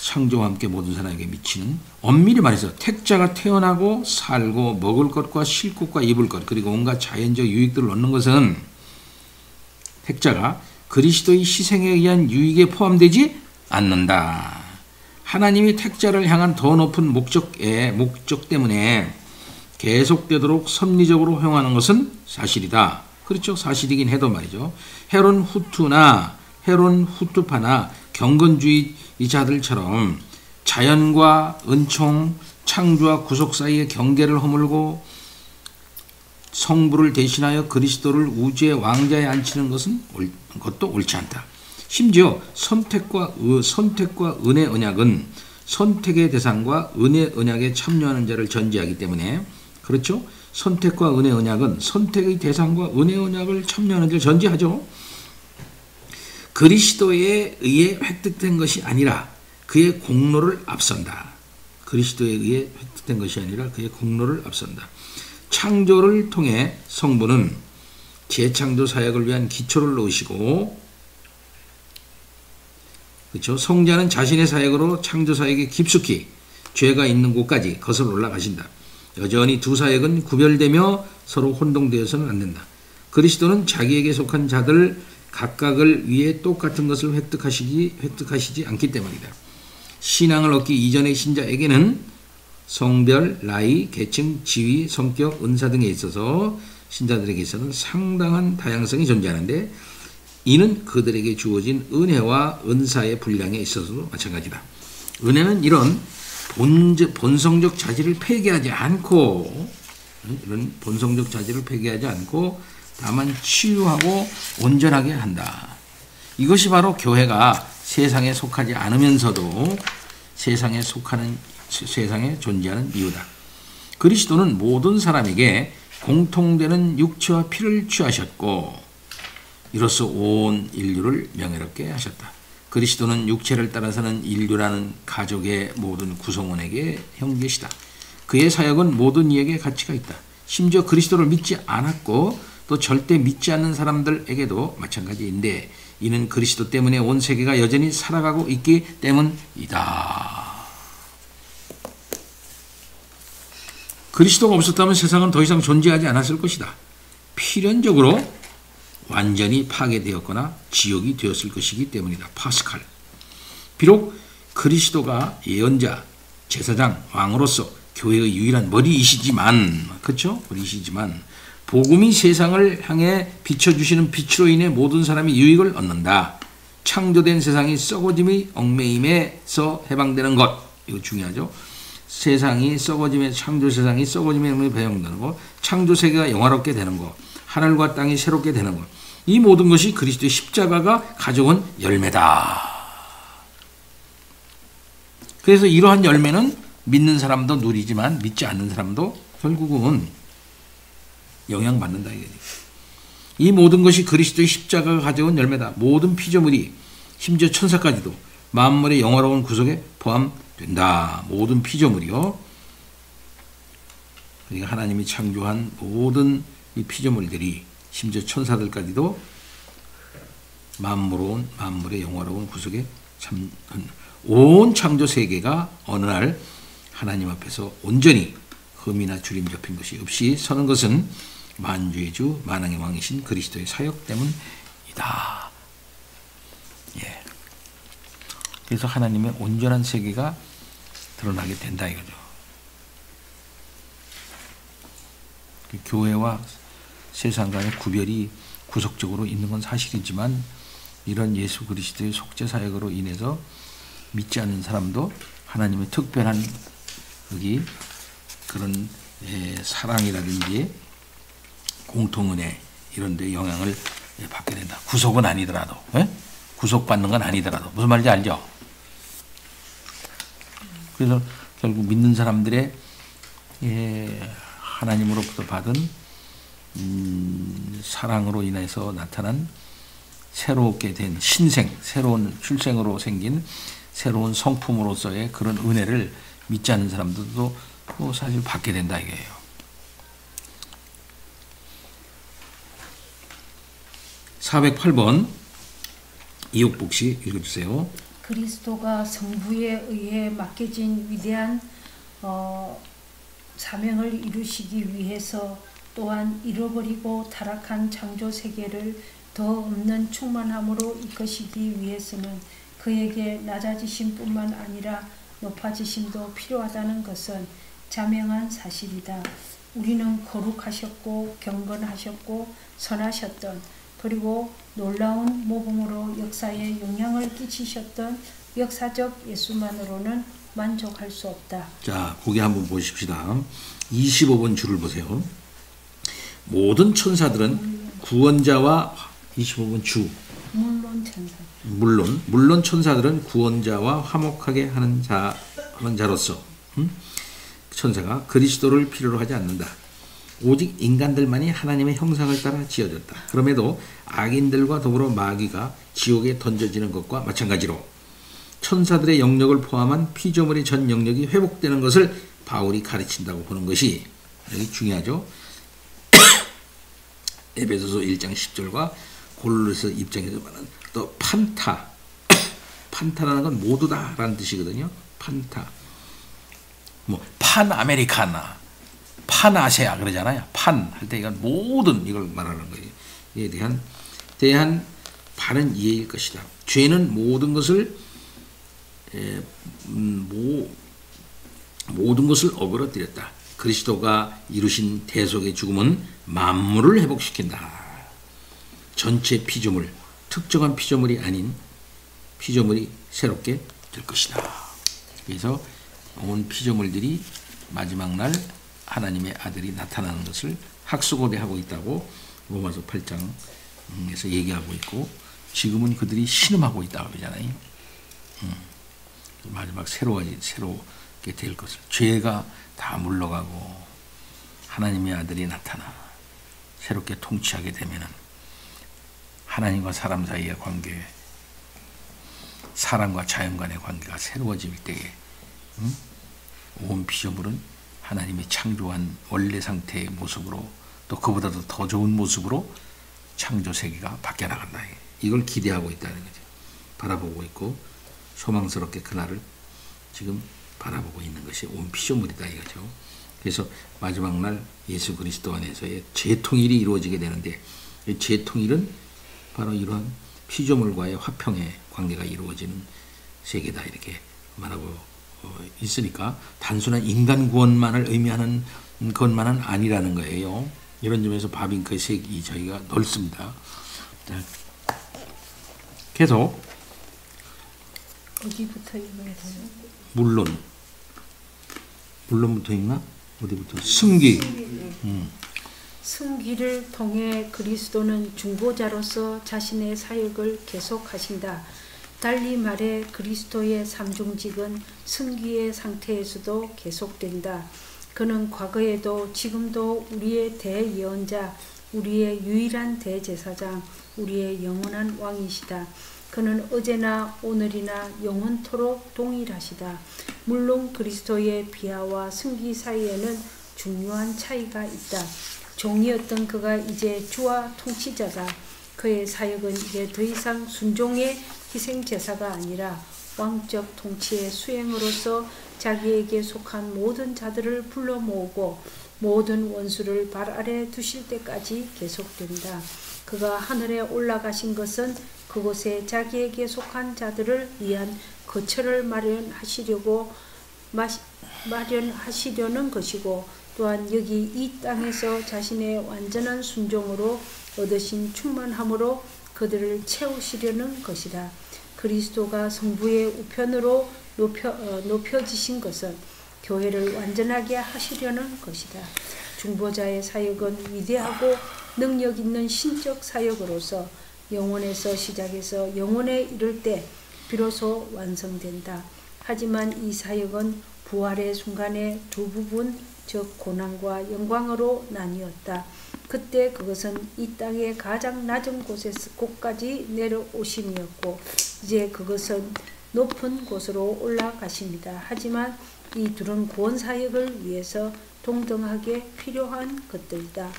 Speaker 1: 창조와 함께 모든 사람에게 미치는, 엄밀히 말해서 택자가 태어나고 살고 먹을 것과 쉴 것과 입을 것 그리고 온갖 자연적 유익들을 얻는 것은 택자가 그리스도의 희생에 의한 유익에 포함되지 않는다. 하나님이 택자를 향한 더 높은 목적 때문에 계속되도록 섭리적으로 허용하는 것은 사실이다. 그렇죠. 사실이긴 해도 말이죠. 헤론 후투파나 경건주의자들처럼 자연과 은총, 창조와 구속 사이의 경계를 허물고 성부를 대신하여 그리스도를 우주의 왕자에 앉히는 것도 옳지 않다. 심지어 선택과 은혜 언약은 선택의 대상과 은혜 언약에 참여하는 자를 전제하기 때문에, 그렇죠? 선택과 은혜 언약은 선택의 대상과 은혜 언약을 참여하는 자를 전제하죠. 그리스도에 의해 획득된 것이 아니라 그의 공로를 앞선다. 그리스도에 의해 획득된 것이 아니라 그의 공로를 앞선다. 창조를 통해 성부는 재창조 사역을 위한 기초를 놓으시고, 그렇죠? 성자는 자신의 사역으로 창조 사역에 깊숙이 죄가 있는 곳까지 거슬러 올라가신다. 여전히 두 사역은 구별되며 서로 혼동되어서는 안 된다. 그리스도는 자기에게 속한 자들 각각을 위해 똑같은 것을 획득하시지 않기 때문이다. 신앙을 얻기 이전의 신자에게는 성별, 나이, 계층, 지위, 성격, 은사 등에 있어서 신자들에게 있어서는 상당한 다양성이 존재하는데, 이는 그들에게 주어진 은혜와 은사의 분량에 있어서도 마찬가지다. 은혜는 이런 본성적 자질을 폐기하지 않고, 다만 치유하고 온전하게 한다. 이것이 바로 교회가 세상에 속하지 않으면서도 세상에 존재하는 이유다. 그리스도는 모든 사람에게 공통되는 육체와 피를 취하셨고, 이로써 온 인류를 명예롭게 하셨다. 그리스도는 육체를 따라서는 인류라는 가족의 모든 구성원에게 형제시다. 그의 사역은 모든 이에게 가치가 있다. 심지어 그리스도를 믿지 않았고 또 절대 믿지 않는 사람들에게도 마찬가지인데, 이는 그리스도 때문에 온 세계가 여전히 살아가고 있기 때문이다. 그리스도가 없었다면 세상은 더 이상 존재하지 않았을 것이다. 필연적으로 완전히 파괴되었거나 지옥이 되었을 것이기 때문이다. 파스칼. 비록 그리스도가 예언자, 제사장, 왕으로서 교회의 유일한 머리이시지만, 그렇죠? 머리이시지만 복음이 세상을 향해 비춰주시는 빛으로 인해 모든 사람이 유익을 얻는다. 창조된 세상이 썩어짐의 얽매임에서 해방되는 것, 이거 중요하죠. 창조 세상이 썩어짐의 얽매임에 해방되는 것, 창조 세계가 영화롭게 되는 것, 하늘과 땅이 새롭게 되는 것, 이 모든 것이 그리스도의 십자가가 가져온 열매다. 그래서 이러한 열매는 믿는 사람도 누리지만 믿지 않는 사람도 결국은 영향받는다. 이 모든 것이 그리스도의 십자가가 가져온 열매다. 모든 피조물이, 심지어 천사까지도 만물의 영화로운 구속에 포함된다. 모든 피조물이요. 그러니까 하나님이 창조한 모든 이 피조물들이, 심지어 천사들까지도 만물의 영화로운 구속에 참한 온 창조 세계가 어느 날 하나님 앞에서 온전히 흠이나 주림 잡힌 것이 없이 서는 것은 만주의 주 만왕의 왕이신 그리스도의 사역 때문이다. 예. 그래서 하나님의 온전한 세계가 드러나게 된다 이거죠. 교회와 세상 간의 구별이 구속적으로 있는 건 사실이지만, 이런 예수 그리스도의 속죄 사역으로 인해서 믿지 않는 사람도 하나님의 특별한 그런 사랑이라든지 공통은혜 이런 데 영향을 받게 된다. 구속은 아니더라도, 구속받는 건 아니더라도. 무슨 말인지 알죠? 그래서 결국 믿는 사람들의 하나님으로부터 받은 사랑으로 인해서 나타난 새롭게 된 신생, 새로운 출생으로 생긴 새로운 성품으로서의 그런 은혜를 믿지 않는 사람들도 사실 받게 된다 이거예요. (408번) 이옥복 씨 읽어주세요.
Speaker 2: 그리스도가 성부에 의해 맡겨진 위대한 사명을 이루시기 위해서 또한 잃어버리고 타락한 창조 세계를 더 없는 충만함으로 이끄시기 위해서는 그에게 낮아지심뿐만 아니라 높아지심도 필요하다는 것은 자명한 사실이다. 우리는 거룩하셨고 경건하셨고 선하셨던, 그리고 놀라운 모범으로 역사에 영향을 끼치셨던 역사적 예수만으로는 만족할 수 없다.
Speaker 1: 자, 거기 한번 보십시다. 25번 줄을 보세요. 모든 천사들은 구원자와 25번 주. 물론 천사들은 구원자와 화목하게 하는 자로서 천사가 그리스도를 필요로 하지 않는다. 오직 인간들만이 하나님의 형상을 따라 지어졌다. 그럼에도 악인들과 더불어 마귀가 지옥에 던져지는 것과 마찬가지로 천사들의 영역을 포함한 피조물의 전 영역이 회복되는 것을 바울이 가르친다고 보는 것이 여기 중요하죠. 에베소서 1장 10절과 골로새 입장에서 말하는 또 판타라는 건 모두다라는 뜻이거든요. 판타. 뭐 판아메리카나, 판아시아 그러잖아요. 판 할 때 이건 모든 이걸 말하는 거예요. 이에 대한 바른 이해일 것이다. 죄는 모든 것을 어그러뜨렸다. 그리스도가 이루신 대속의 죽음은 만물을 회복시킨다. 전체 피조물, 특정한 피조물이 아닌 피조물이 새롭게 될 것이다. 그래서 온 피조물들이 마지막 날 하나님의 아들이 나타나는 것을 학수고대하고 있다고 로마서 8장에서 얘기하고 있고, 지금은 그들이 신음하고 있다고 그러잖아요. 마지막 새롭게 될 것을, 죄가 다 물러가고 하나님의 아들이 나타나 새롭게 통치하게 되면은 하나님과 사람 사이의 관계, 사람과 자연 간의 관계가 새로워질 때에 온 피조물은 하나님이 창조한 원래 상태의 모습으로, 또 그보다도 더 좋은 모습으로 창조 세계가 바뀌어 나간다. 이걸 기대하고 있다는 거죠. 바라보고 있고 소망스럽게 그날을 지금 바라보고 있는 것이 온 피조물이다 이거죠. 그래서 마지막 날 예수 그리스도 안에서의 재통일이 이루어지게 되는데, 이 재통일은 바로 이러한 피조물과의 화평의 관계가 이루어지는 세계다 이렇게 말하고 있으니까 단순한 인간 구원만을 의미하는 것만은 아니라는 거예요. 이런 점에서 바빙크의 색이 저희가 넓습니다. 자, 계속
Speaker 2: 어디부터 읽어야 되나?
Speaker 1: 물론부터 읽나? 어디부터? 승기.
Speaker 2: 승기를 통해 그리스도는 중보자로서 자신의 사역을 계속하신다. 달리 말해 그리스도의 삼중직은 승기의 상태에서도 계속된다. 그는 과거에도 지금도 우리의 대예언자, 우리의 유일한 대제사장, 우리의 영원한 왕이시다. 그는 어제나 오늘이나 영원토록 동일하시다. 물론 그리스도의 비하와 승기 사이에는 중요한 차이가 있다. 종이었던 그가 이제 주와 통치자다. 그의 사역은 이제 더 이상 순종의 희생제사가 아니라 왕적 통치의 수행으로서 자기에게 속한 모든 자들을 불러 모으고 모든 원수를 발 아래 두실 때까지 계속된다. 그가 하늘에 올라가신 것은 그곳에 자기에게 속한 자들을 위한 거처를 마련하시려는 것이고, 또한 여기 이 땅에서 자신의 완전한 순종으로 얻으신 충만함으로 그들을 채우시려는 것이다. 그리스도가 성부의 우편으로 높여지신 것은 교회를 완전하게 하시려는 것이다. 중보자의 사역은 위대하고 능력 있는 신적 사역으로서 영혼에서 시작해서 영혼에 이를 때 비로소 완성된다. 하지만 이 사역은 부활의 순간에 두 부분, 즉 고난과 영광으로 나뉘었다. 그때 그것은 이 땅의 가장 낮은 곳까지 내려오심이었고, 이제 그것은 높은 곳으로 올라가십니다. 하지만 이 둘은 구원 사역을 위해서 동등하게 필요한 것들이다.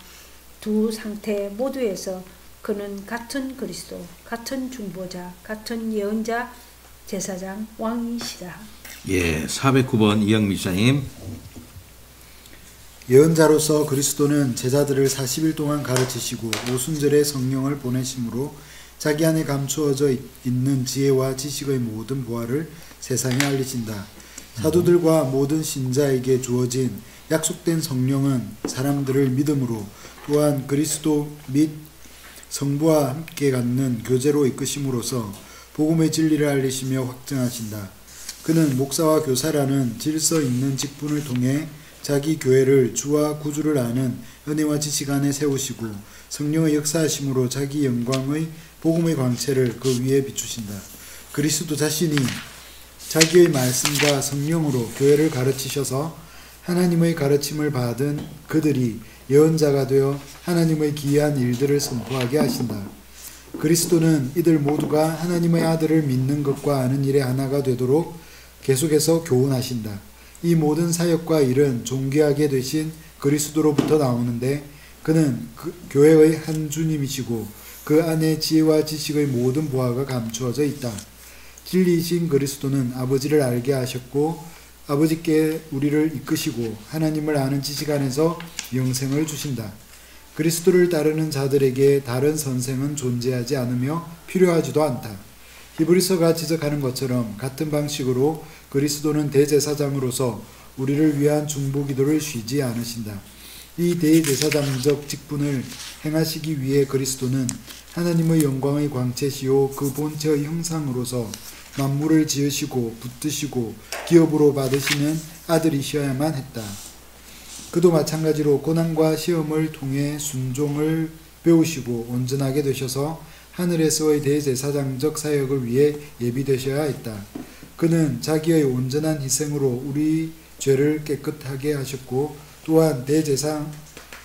Speaker 2: 두 상태 모두에서 그는 같은 그리스도, 같은 중보자, 같은 예언자, 제사장, 왕이시다.
Speaker 1: 예, 409번 이영미 목사님.
Speaker 3: 예언자로서 그리스도는 제자들을 40일 동안 가르치시고 오순절에 성령을 보내심으로 자기 안에 감추어져 있는 지혜와 지식의 모든 보화를 세상에 알리신다. 사도들과 모든 신자에게 주어진 약속된 성령은 사람들을 믿음으로 또한 그리스도 및 성부와 함께 갖는 교제로 이끄심으로써 복음의 진리를 알리시며 확증하신다. 그는 목사와 교사라는 질서 있는 직분을 통해 자기 교회를 주와 구주를 아는 은혜와 지식 안에 세우시고 성령의 역사하심으로 자기 영광의 복음의 광채를 그 위에 비추신다. 그리스도 자신이 자기의 말씀과 성령으로 교회를 가르치셔서 하나님의 가르침을 받은 그들이 예언자가 되어 하나님의 기이한 일들을 선포하게 하신다. 그리스도는 이들 모두가 하나님의 아들을 믿는 것과 아는 일에 하나가 되도록 계속해서 교훈하신다. 이 모든 사역과 일은 존귀하게 되신 그리스도로부터 나오는데 그는 교회의 한 주님이시고 그 안에 지혜와 지식의 모든 보화가 감추어져 있다. 진리이신 그리스도는 아버지를 알게 하셨고 아버지께 우리를 이끄시고 하나님을 아는 지식 안에서 영생을 주신다. 그리스도를 따르는 자들에게 다른 선생은 존재하지 않으며 필요하지도 않다. 히브리서가 지적하는 것처럼 같은 방식으로 그리스도는 대제사장으로서 우리를 위한 중보기도를 쉬지 않으신다. 이 대제사장적 직분을 행하시기 위해 그리스도는 하나님의 영광의 광채시요 그 본체의 형상으로서 만물을 지으시고 붙드시고 기업으로 받으시는 아들이셔야만 했다. 그도 마찬가지로 고난과 시험을 통해 순종을 배우시고 온전하게 되셔서 하늘에서의 대제사장적 사역을 위해 예비되셔야 했다. 그는 자기의 온전한 희생으로 우리 죄를 깨끗하게 하셨고 또한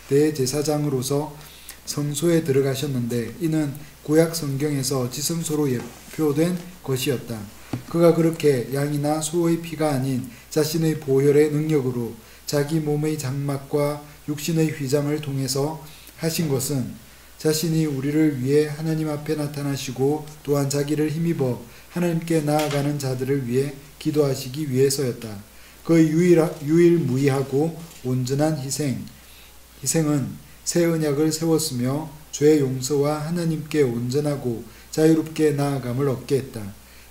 Speaker 3: 대제사장으로서 성소에 들어가셨는데 이는 구약 성경에서 지성소로 예표된 것이었다. 그가 그렇게 양이나 소의 피가 아닌 자신의 보혈의 능력으로 자기 몸의 장막과 육신의 휘장을 통해서 하신 것은 자신이 우리를 위해 하나님 앞에 나타나시고 또한 자기를 힘입어 하나님께 나아가는 자들을 위해 기도하시기 위해서였다. 그의 유일무이하고 온전한 희생은 새 언약을 세웠으며 죄의 용서와 하나님께 온전하고 자유롭게 나아감을 얻게 했다.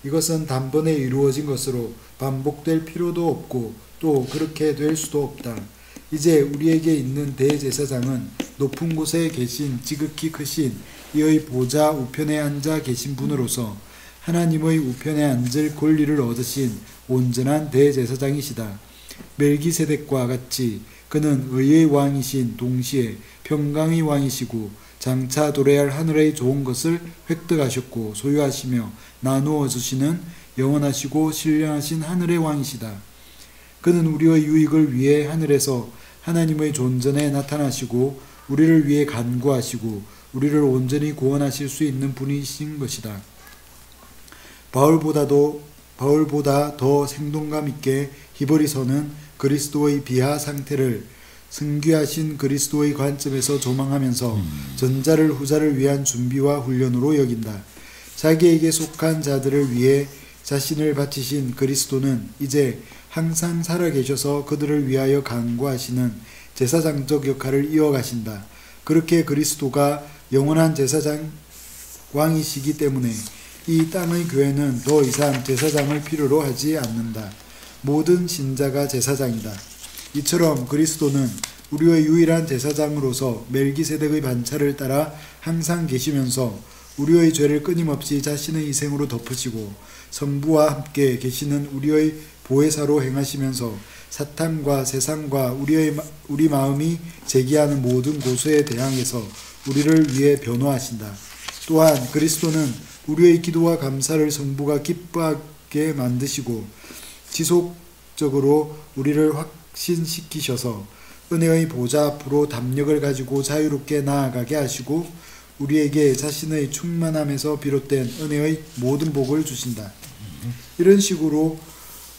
Speaker 3: 이것은 단번에 이루어진 것으로 반복될 필요도 없고 또 그렇게 될 수도 없다. 이제 우리에게 있는 대제사장은 높은 곳에 계신 지극히 크신 이의 보좌 우편에 앉아 계신 분으로서 하나님의 우편에 앉을 권리를 얻으신 온전한 대제사장이시다. 멜기세덱과 같이 그는 의의 왕이신 동시에 평강의 왕이시고 장차 도래할 하늘의 좋은 것을 획득하셨고 소유하시며 나누어 주시는 영원하시고 신령하신 하늘의 왕이시다. 그는 우리의 유익을 위해 하늘에서 하나님의 존전에 나타나시고 우리를 위해 간구하시고 우리를 온전히 구원하실 수 있는 분이신 것이다. 바울보다 더 생동감 있게 히브리서는 그리스도의 비하 상태를 승귀하신 그리스도의 관점에서 조망하면서 전자를 후자를 위한 준비와 훈련으로 여긴다. 자기에게 속한 자들을 위해 자신을 바치신 그리스도는 이제 항상 살아계셔서 그들을 위하여 간구하시는 제사장적 역할을 이어가신다. 그렇게 그리스도가 영원한 제사장 왕이시기 때문에 이 땅의 교회는 더 이상 제사장을 필요로 하지 않는다. 모든 신자가 제사장이다. 이처럼 그리스도는 우리의 유일한 제사장으로서 멜기세덱의 반차를 따라 항상 계시면서 우리의 죄를 끊임없이 자신의 희생으로 덮으시고 성부와 함께 계시는 우리의 보혜사로 행하시면서 사탄과 세상과 우리 마음이 제기하는 모든 고소에 대항해서 우리를 위해 변호하신다. 또한 그리스도는 우리의 기도와 감사를 성부가 기뻐하게 만드시고 지속적으로 우리를 확신시키셔서 은혜의 보좌 앞으로 담력을 가지고 자유롭게 나아가게 하시고 우리에게 자신의 충만함에서 비롯된 은혜의 모든 복을 주신다. 이런 식으로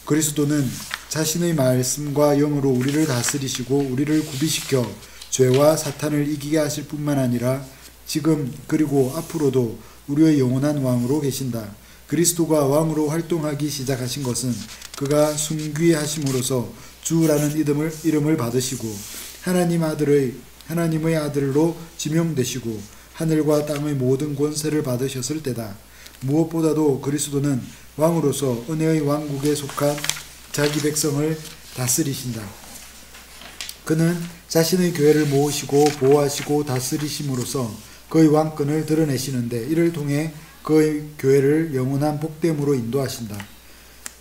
Speaker 3: 그리스도는 자신의 말씀과 영으로 우리를 다스리시고 우리를 구비시켜 죄와 사탄을 이기게 하실 뿐만 아니라 지금 그리고 앞으로도 우리의 영원한 왕으로 계신다. 그리스도가 왕으로 활동하기 시작하신 것은 그가 순귀하심으로써 주라는 이름을 받으시고 하나님의 아들로 지명되시고 하늘과 땅의 모든 권세를 받으셨을 때다. 무엇보다도 그리스도는 왕으로서 은혜의 왕국에 속한 자기 백성을 다스리신다. 그는 자신의 교회를 모으시고 보호하시고 다스리심으로써 그의 왕권을 드러내시는데 이를 통해 그의 교회를 영원한 복됨으로 인도하신다.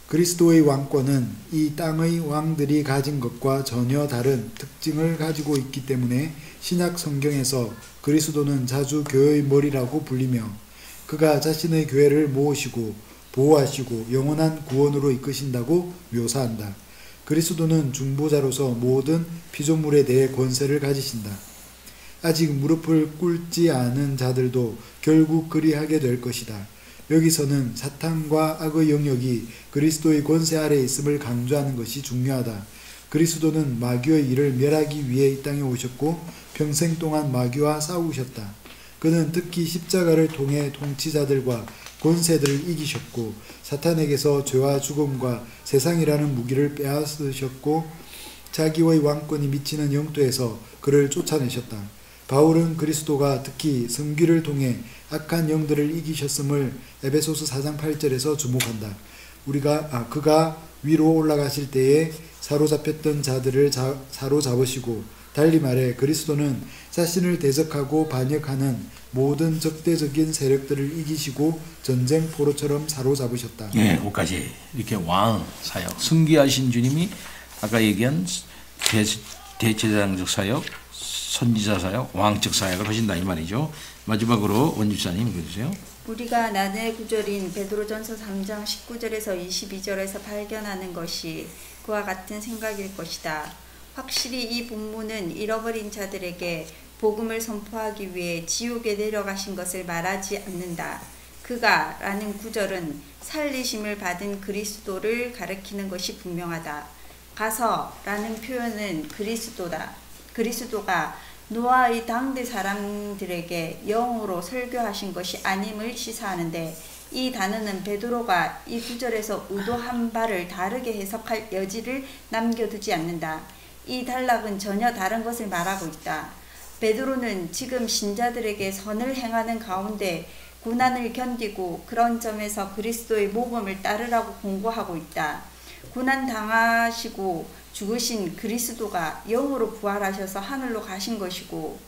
Speaker 3: 그리스도의 왕권은 이 땅의 왕들이 가진 것과 전혀 다른 특징을 가지고 있기 때문에 신약 성경에서 그리스도는 자주 교회의 머리라고 불리며 그가 자신의 교회를 모으시고 보호하시고 영원한 구원으로 이끄신다고 묘사한다. 그리스도는 중보자로서 모든 피조물에 대해 권세를 가지신다. 아직 무릎을 꿇지 않은 자들도 결국 그리하게 될 것이다. 여기서는 사탄과 악의 영역이 그리스도의 권세 아래에 있음을 강조하는 것이 중요하다. 그리스도는 마귀의 일을 멸하기 위해 이 땅에 오셨고 평생 동안 마귀와 싸우셨다. 그는 특히 십자가를 통해 통치자들과 권세들을 이기셨고 사탄에게서 죄와 죽음과 세상이라는 무기를 빼앗으셨고 자기의 왕권이 미치는 영토에서 그를 쫓아내셨다. 바울은 그리스도가 특히 승귀를 통해 악한 영들을 이기셨음을 에베소서 4장 8절에서 주목한다. 그가 위로 올라가실 때에 사로잡혔던 자들을 사로잡으시고 달리 말해 그리스도는 자신을 대적하고 반역하는 모든 적대적인 세력들을 이기시고 전쟁 포로처럼 사로잡으셨다.
Speaker 1: 예, 거기까지 이렇게 왕 사역, 승귀하신 주님이 아까 얘기한 대제사장적 사역, 선지자 사역, 왕적 사역을 하신다 이 말이죠. 마지막으로 원집사님 읽어주세요.
Speaker 4: 우리가 난해 구절인 베드로전서 3장 19절에서 22절에서 발견하는 것이 그와 같은 생각일 것이다. 확실히 이 본문은 잃어버린 자들에게 복음을 선포하기 위해 지옥에 내려가신 것을 말하지 않는다. 그가 라는 구절은 살리심을 받은 그리스도를 가리키는 것이 분명하다. 가서 라는 표현은 그리스도가 노아의 당대 사람들에게 영으로 설교하신 것이 아님을 시사하는데 이 단어는 베드로가 이 구절에서 의도한 바를 다르게 해석할 여지를 남겨두지 않는다. 이 단락은 전혀 다른 것을 말하고 있다. 베드로는 지금 신자들에게 선을 행하는 가운데 고난을 견디고 그런 점에서 그리스도의 모범을 따르라고 공고하고 있다. 고난 당하시고 죽으신 그리스도가 영으로 부활하셔서 하늘로 가신 것이고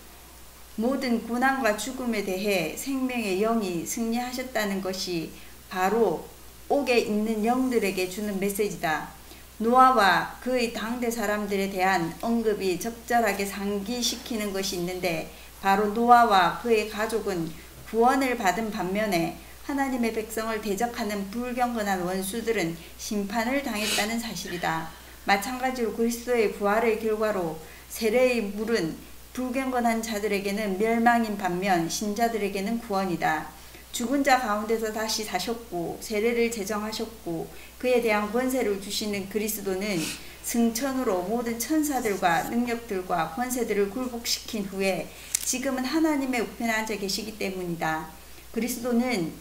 Speaker 4: 모든 고난과 죽음에 대해 생명의 영이 승리하셨다는 것이 바로 옥에 있는 영들에게 주는 메시지다. 노아와 그의 당대 사람들에 대한 언급이 적절하게 상기시키는 것이 있는데 바로 노아와 그의 가족은 구원을 받은 반면에 하나님의 백성을 대적하는 불경건한 원수들은 심판을 당했다는 사실이다. 마찬가지로 그리스도의 부활의 결과로 세례의 물은 불경건한 자들에게는 멸망인 반면 신자들에게는 구원이다. 죽은 자 가운데서 다시 사셨고 세례를 제정하셨고 그에 대한 권세를 주시는 그리스도는 승천으로 모든 천사들과 능력들과 권세들을 굴복시킨 후에 지금은 하나님의 우편에 앉아 계시기 때문이다. 그리스도는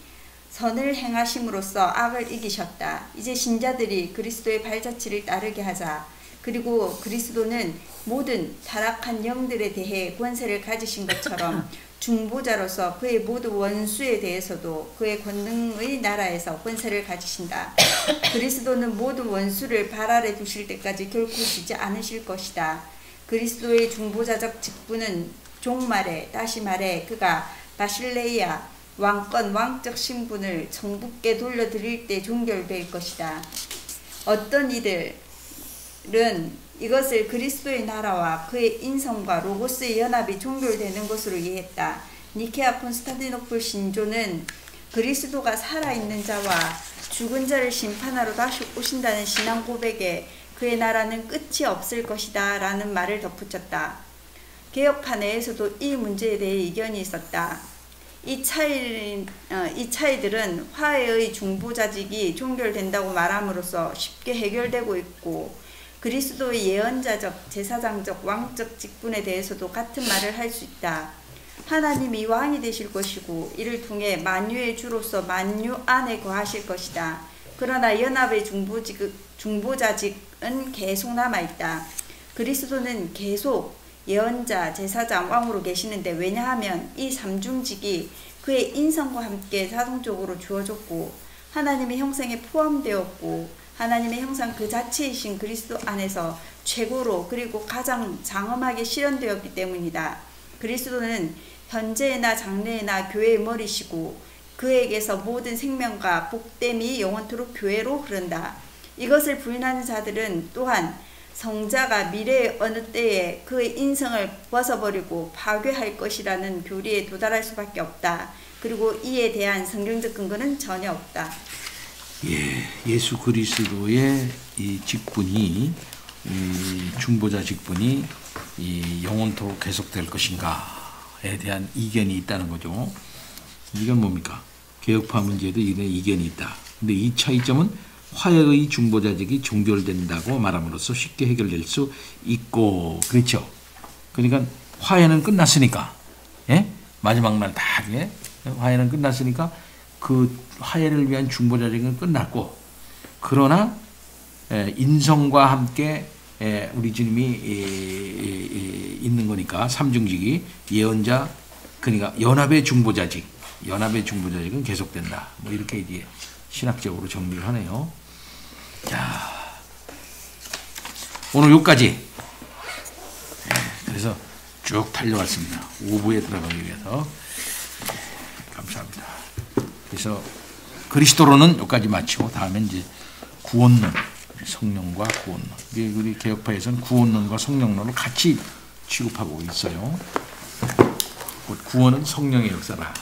Speaker 4: 선을 행하심으로써 악을 이기셨다. 이제 신자들이 그리스도의 발자취를 따르게 하자. 그리고 그리스도는 모든 타락한 영들에 대해 권세를 가지신 것처럼 중보자로서 그의 모든 원수에 대해서도 그의 권능의 나라에서 권세를 가지신다. 그리스도는 모든 원수를 발 아래 두실 때까지 결코 쉬지 않으실 것이다. 그리스도의 중보자적 직분은 종말에 다시 말해 그가 바실레이아 왕적 신분을 정부께 돌려드릴 때 종결될 것이다. 어떤 이들은 이것을 그리스도의 나라와 그의 인성과 로고스의 연합이 종결되는 것으로 이해했다. 니케아 콘스탄티노플 신조는 그리스도가 살아있는 자와 죽은 자를 심판하러 다시 오신다는 신앙 고백에 그의 나라는 끝이 없을 것이다 라는 말을 덧붙였다. 개혁파 내에서도 이 문제에 대해 이견이 있었다. 이 차이들은 화해의 중보자직이 종결된다고 말함으로써 쉽게 해결되고 있고 그리스도의 예언자적, 제사장적, 왕적 직분에 대해서도 같은 말을 할 수 있다. 하나님이 왕이 되실 것이고 이를 통해 만유의 주로서 만유 안에 거하실 것이다. 그러나 연합의 중보자직은 계속 남아있다. 그리스도는 계속 예언자, 제사장, 왕으로 계시는데 왜냐하면 이 삼중직이 그의 인성과 함께 자동적으로 주어졌고 하나님의 형상에 포함되었고 하나님의 형상 그 자체이신 그리스도 안에서 최고로 그리고 가장 장엄하게 실현되었기 때문이다. 그리스도는 현재나 장래나 교회의 머리시고 그에게서 모든 생명과 복됨이 영원토록 교회로 흐른다. 이것을 부인하는 자들은 또한 성자가 미래의 어느 때에 그의 인성을 벗어버리고 파괴할 것이라는 교리에 도달할 수밖에 없다. 그리고 이에 대한 성경적 근거는 전혀 없다.
Speaker 1: 예수 그리스도의 이 직분이 이 중보자 직분이 이 영원토록 계속될 것인가에 대한 이견이 있다는 거죠. 이건 뭡니까? 개혁파 문제에도 이견이 있다. 근데 이 차이점은 화해의 중보자직이 종결된다고 말함으로써 쉽게 해결될 수 있고, 그렇죠. 그러니까 화해는 끝났으니까, 예? 마지막 날 다 화해는 끝났으니까 그 화해를 위한 중보자직은 끝났고, 그러나 인성과 함께 우리 주님이 있는 거니까 삼중직이 예언자, 그러니까 연합의 중보자직은 계속된다. 뭐 이렇게 이제 신학적으로 정리를 하네요. 자, 오늘 여기까지. 그래서 쭉 달려왔습니다. 5부에 들어가기 위해서. 감사합니다. 그래서 그리스도로는 여기까지 마치고 다음엔 이제 구원론, 성령과 구원론. 우리 개혁파에서는 구원론과 성령론을 같이 취급하고 있어요. 구원은 성령의 역사라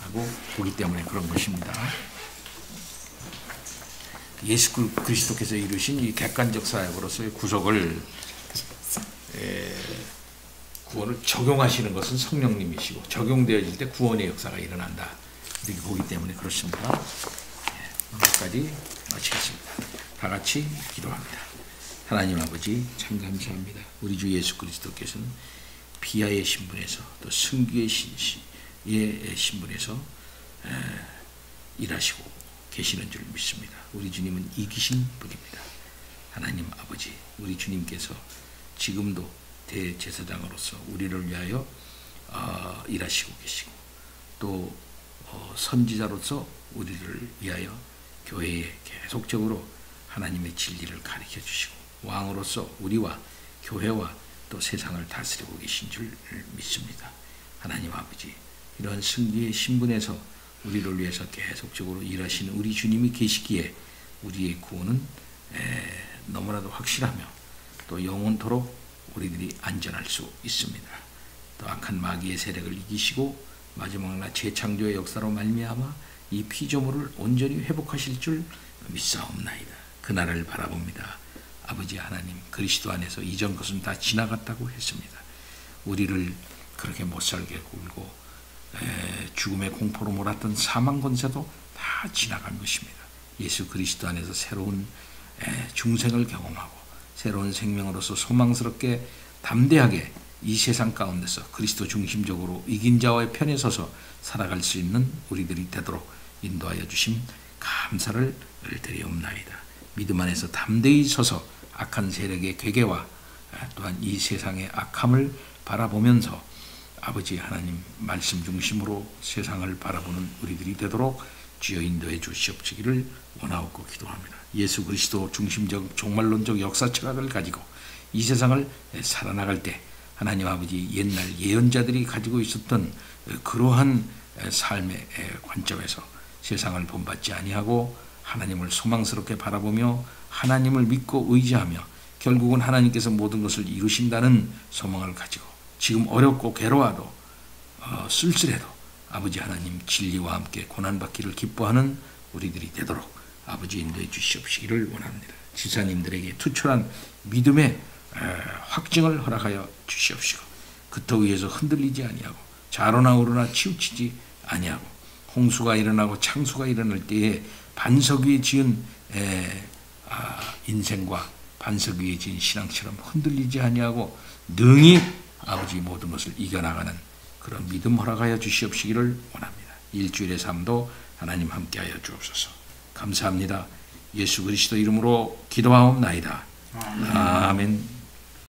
Speaker 1: 하고 보기 때문에 그런 것입니다. 예수 그리스도께서 이루신 이 객관적 사역으로서의 구속을 구원을 적용하시는 것은 성령님이시고 적용되어질 때 구원의 역사가 일어난다. 이렇게 보기 때문에 그렇습니다. 오늘까지 마치겠습니다. 다 같이 기도합니다. 하나님 아버지 참 감사합니다. 우리 주 예수 그리스도께서는 비하의 신분에서 또 승귀의 신분에서 일하시고 계시는 줄 믿습니다. 우리 주님은 이기신 분입니다. 하나님 아버지, 우리 주님께서 지금도 대제사장으로서 우리를 위하여 일하시고 계시고 또 선지자로서 우리를 위하여 교회에 계속적으로 하나님의 진리를 가르쳐 주시고 왕으로서 우리와 교회와 또 세상을 다스리고 계신 줄 믿습니다. 하나님 아버지, 이런 승리의 신분에서 우리를 위해서 계속적으로 일하시는 우리 주님이 계시기에 우리의 구원은 너무나도 확실하며 또 영원토록 우리들이 안전할 수 있습니다. 또 악한 마귀의 세력을 이기시고 마지막 날 재창조의 역사로 말미암아 이 피조물을 온전히 회복하실 줄 믿사옵나이다. 그날을 바라봅니다. 아버지 하나님, 그리스도 안에서 이전 것은 다 지나갔다고 했습니다. 우리를 그렇게 못살게 굴고 죽음의 공포로 몰았던 사망 권세도 다 지나간 것입니다. 예수 그리스도 안에서 새로운 중생을 경험하고 새로운 생명으로서 소망스럽게 담대하게 이 세상 가운데서 그리스도 중심적으로 이긴 자와의 편에 서서 살아갈 수 있는 우리들이 되도록 인도하여 주심 감사를 드리옵나이다. 믿음 안에서 담대히 서서 악한 세력의 괴계와 또한 이 세상의 악함을 바라보면서 아버지 하나님 말씀 중심으로 세상을 바라보는 우리들이 되도록 주여 인도해 주시옵시기를 원하옵고 기도합니다. 예수 그리스도 중심적 종말론적 역사 철학을 가지고 이 세상을 살아나갈 때 하나님 아버지 옛날 예언자들이 가지고 있었던 그러한 삶의 관점에서 세상을 본받지 아니하고 하나님을 소망스럽게 바라보며 하나님을 믿고 의지하며 결국은 하나님께서 모든 것을 이루신다는 소망을 가지고 지금 어렵고 괴로워도 쓸쓸해도 아버지 하나님 진리와 함께 고난받기를 기뻐하는 우리들이 되도록 아버지 인도해 주시옵시기를 원합니다. 지사님들에게 투철한 믿음의 확증을 허락하여 주시옵시고 그터 위에서 흔들리지 아니하고 좌로나 우로나 치우치지 아니하고 홍수가 일어나고 창수가 일어날 때에 반석 위에 지은 인생과 반석 위에 지은 신앙처럼 흔들리지 아니하고 능히 아버지 모든 것을 이겨나가는 그런 믿음 허락하여 주시옵시기를 원합니다. 일주일의 삶도 하나님 함께하여 주옵소서. 감사합니다. 예수 그리스도 이름으로 기도하옵나이다. 아멘.